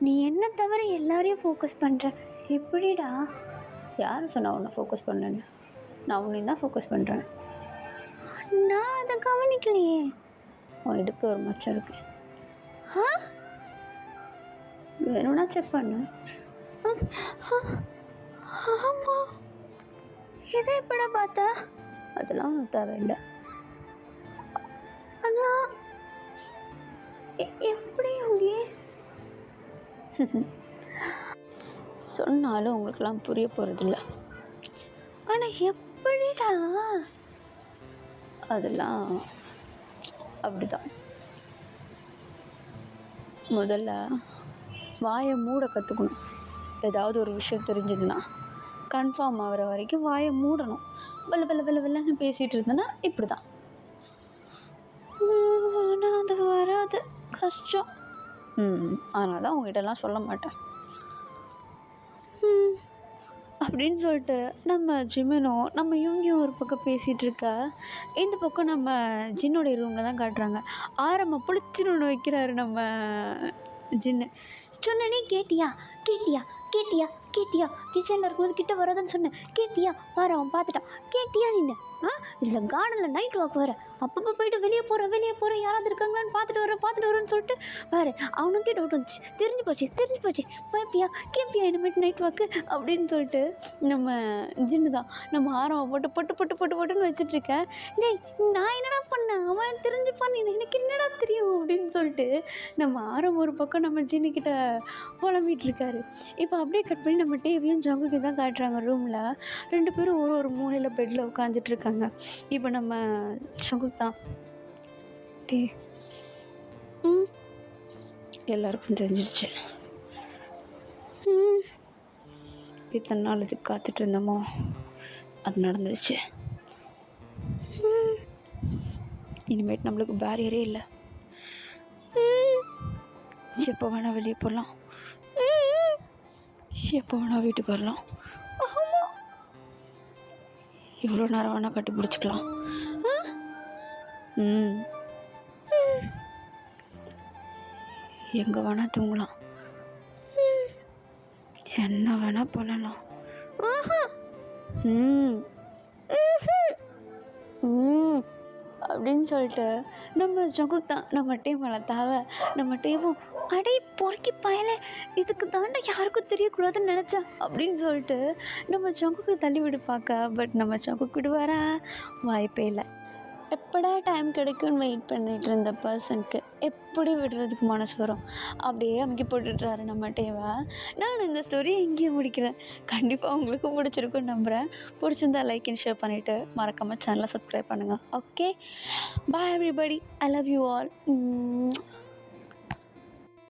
நீ என்ன தவிர எல்லாரையும் ஃபோக்கஸ் பண்ணுற, எப்படிடா? யார் சொன்னா உன்னை ஃபோக்கஸ் பண்ணலன்னு? நான் உன்னையும் தான் ஃபோக்கஸ் பண்ணுறேன். நான் அதை கவனிக்கலையே. உன் இடுப்பு ஒரு மச்சம் இருக்கு. வேணும்னா செக் பண்ணு. ஆமாம், இதை எப்படா பார்த்தா? அதெல்லாம் ஒன்றும் தேவையில்லை. ஆனால் எப்படி அங்கே சொன்னாலும் உங்களுக்கெல்லாம் புரிய போகிறதில்ல. ஆனால் எப்படிடா? அதெல்லாம் அப்படிதான். முதல்ல வாயை மூட கற்றுக்கணும். ஏதாவது ஒரு விஷயம் தெரிஞ்சதுன்னா கன்ஃபார்ம் ஆகிற வரைக்கும் வாயை மூடணும். வெள்ளன்னு பேசிகிட்டு இருந்தேன்னா இப்படி தான். ஆனால் அது வராது, கஷ்டம். அதனால தான் உங்ககிட்டலாம் சொல்ல மாட்டேன் அப்படின்னு சொல்லிட்டு நம்ம ஜிமினும் நம்ம இவங்கியும் ஒரு பக்கம் பேசிகிட்டு இருக்கா. இந்த பக்கம் நம்ம ஜின்னுடைய ரூமில் தான் காட்டுறாங்க. ஆரம்பம் புளிச்சுன்னு ஒன்று வைக்கிறாரு நம்ம ஜின்னு. சொன்னனே கேட்டியா கேட்டியா கேட்டியா கேட்டியா? கிச்சனில் இருக்கும்போது கிட்ட வராதுன்னு சொன்னேன். கேட்டியா? பாரு அவன் பார்த்துட்டான். கேட்டியா நீ? இதில் கார்டனில் நைட் வாக் வர அப்பப்போ போயிட்டு வெளியே போகிறேன் யாராவது இருக்காங்களான்னு பார்த்துட்டு வரேன்னு சொல்லிட்டு பாரு அவனுக்கே டவுட் வந்துச்சு. தெரிஞ்சு போச்சு கேட்பியா இனிமேட்டு நைட் வாக்கு அப்படின்னு சொல்லிட்டு நம்ம ஜின்னு தான் நம்ம ஆரம்பம் போட்டுன்னு வச்சுட்ருக்கேன். டேய் நான் என்னடா பண்ணேன்? அவன் தெரிஞ்சுப்பான், எனக்கு என்னடா தெரியும் அப்படின்னு சொல்லிட்டு நம்ம ஆரம்பம் ஒரு பக்கம் நம்ம ஜின்னுக்கிட்ட புலம்பிகிட்டு இருக்காரு. இப்போ அப்படியே கட் பண்ணி நம்ம டிவியும் ஜங்குக்கு தான் காட்டுறாங்க. ரூமில் 2 பேரும் ஒரு மூலையில் பெட்டில் உட்காந்துட்டு இருக்காங்க. இப்போ நம்ம ஜங்குக் தான் எல்லாருக்கும் தெரிஞ்சிருச்சு. இத்தனை நாள் இதுக்கு காத்துட்டு இருந்தோமோ அது நடந்துருச்சு. இனிமேட்டு நம்மளுக்கு பேரியரே இல்லை. எப்போ வேணால் வெளியே போகலாம், எப்போ வேணால் வீட்டுக்கு வரலாம், எவ்வளோ நேரம் வேணால் கட்டி பிடிச்சிக்கலாம், எங்கே வேணால் தூங்கலாம், என்ன வேணால் பண்ணலாம். அப்படின்னு சொல்லிட்டு நம்ம ஜங்குக் தான் நம்ம டீம் வளர்த்தாவ. நம்ம டீமும் அடே பொறுக்கி பயலே இதுக்கு தாண்டா யாருக்கும் தெரியக்கூடாதுன்னு நினச்சேன் அப்படின்னு சொல்லிட்டு நம்ம ஜங்குக்கு தள்ளி விடு பார்க்க. பட் நம்ம ஜங்குக் விடுவாரா? வாய்ப்பே இல்லை. எப்படா டைம் கிடைக்கும்னு வெயிட் பண்ணிகிட்டு இருந்த பர்சனுக்கு எப்படி விடுறதுக்கு மனசு வரும்? அப்படியே அமுக்கி போட்டுடுறாரு நம்ம டேவை. நான் இந்த ஸ்டோரியை இங்கேயே முடிக்கிறேன். கண்டிப்பாக உங்களுக்கு பிடிச்சிருக்குன்னு நம்புகிறேன். பிடிச்சிருந்தா லைக் அண்ட் ஷேர் பண்ணிவிட்டு மறக்காமல் சேனலை சப்ஸ்கிரைப் பண்ணுங்கள். Okay, bye everybody, I love you all.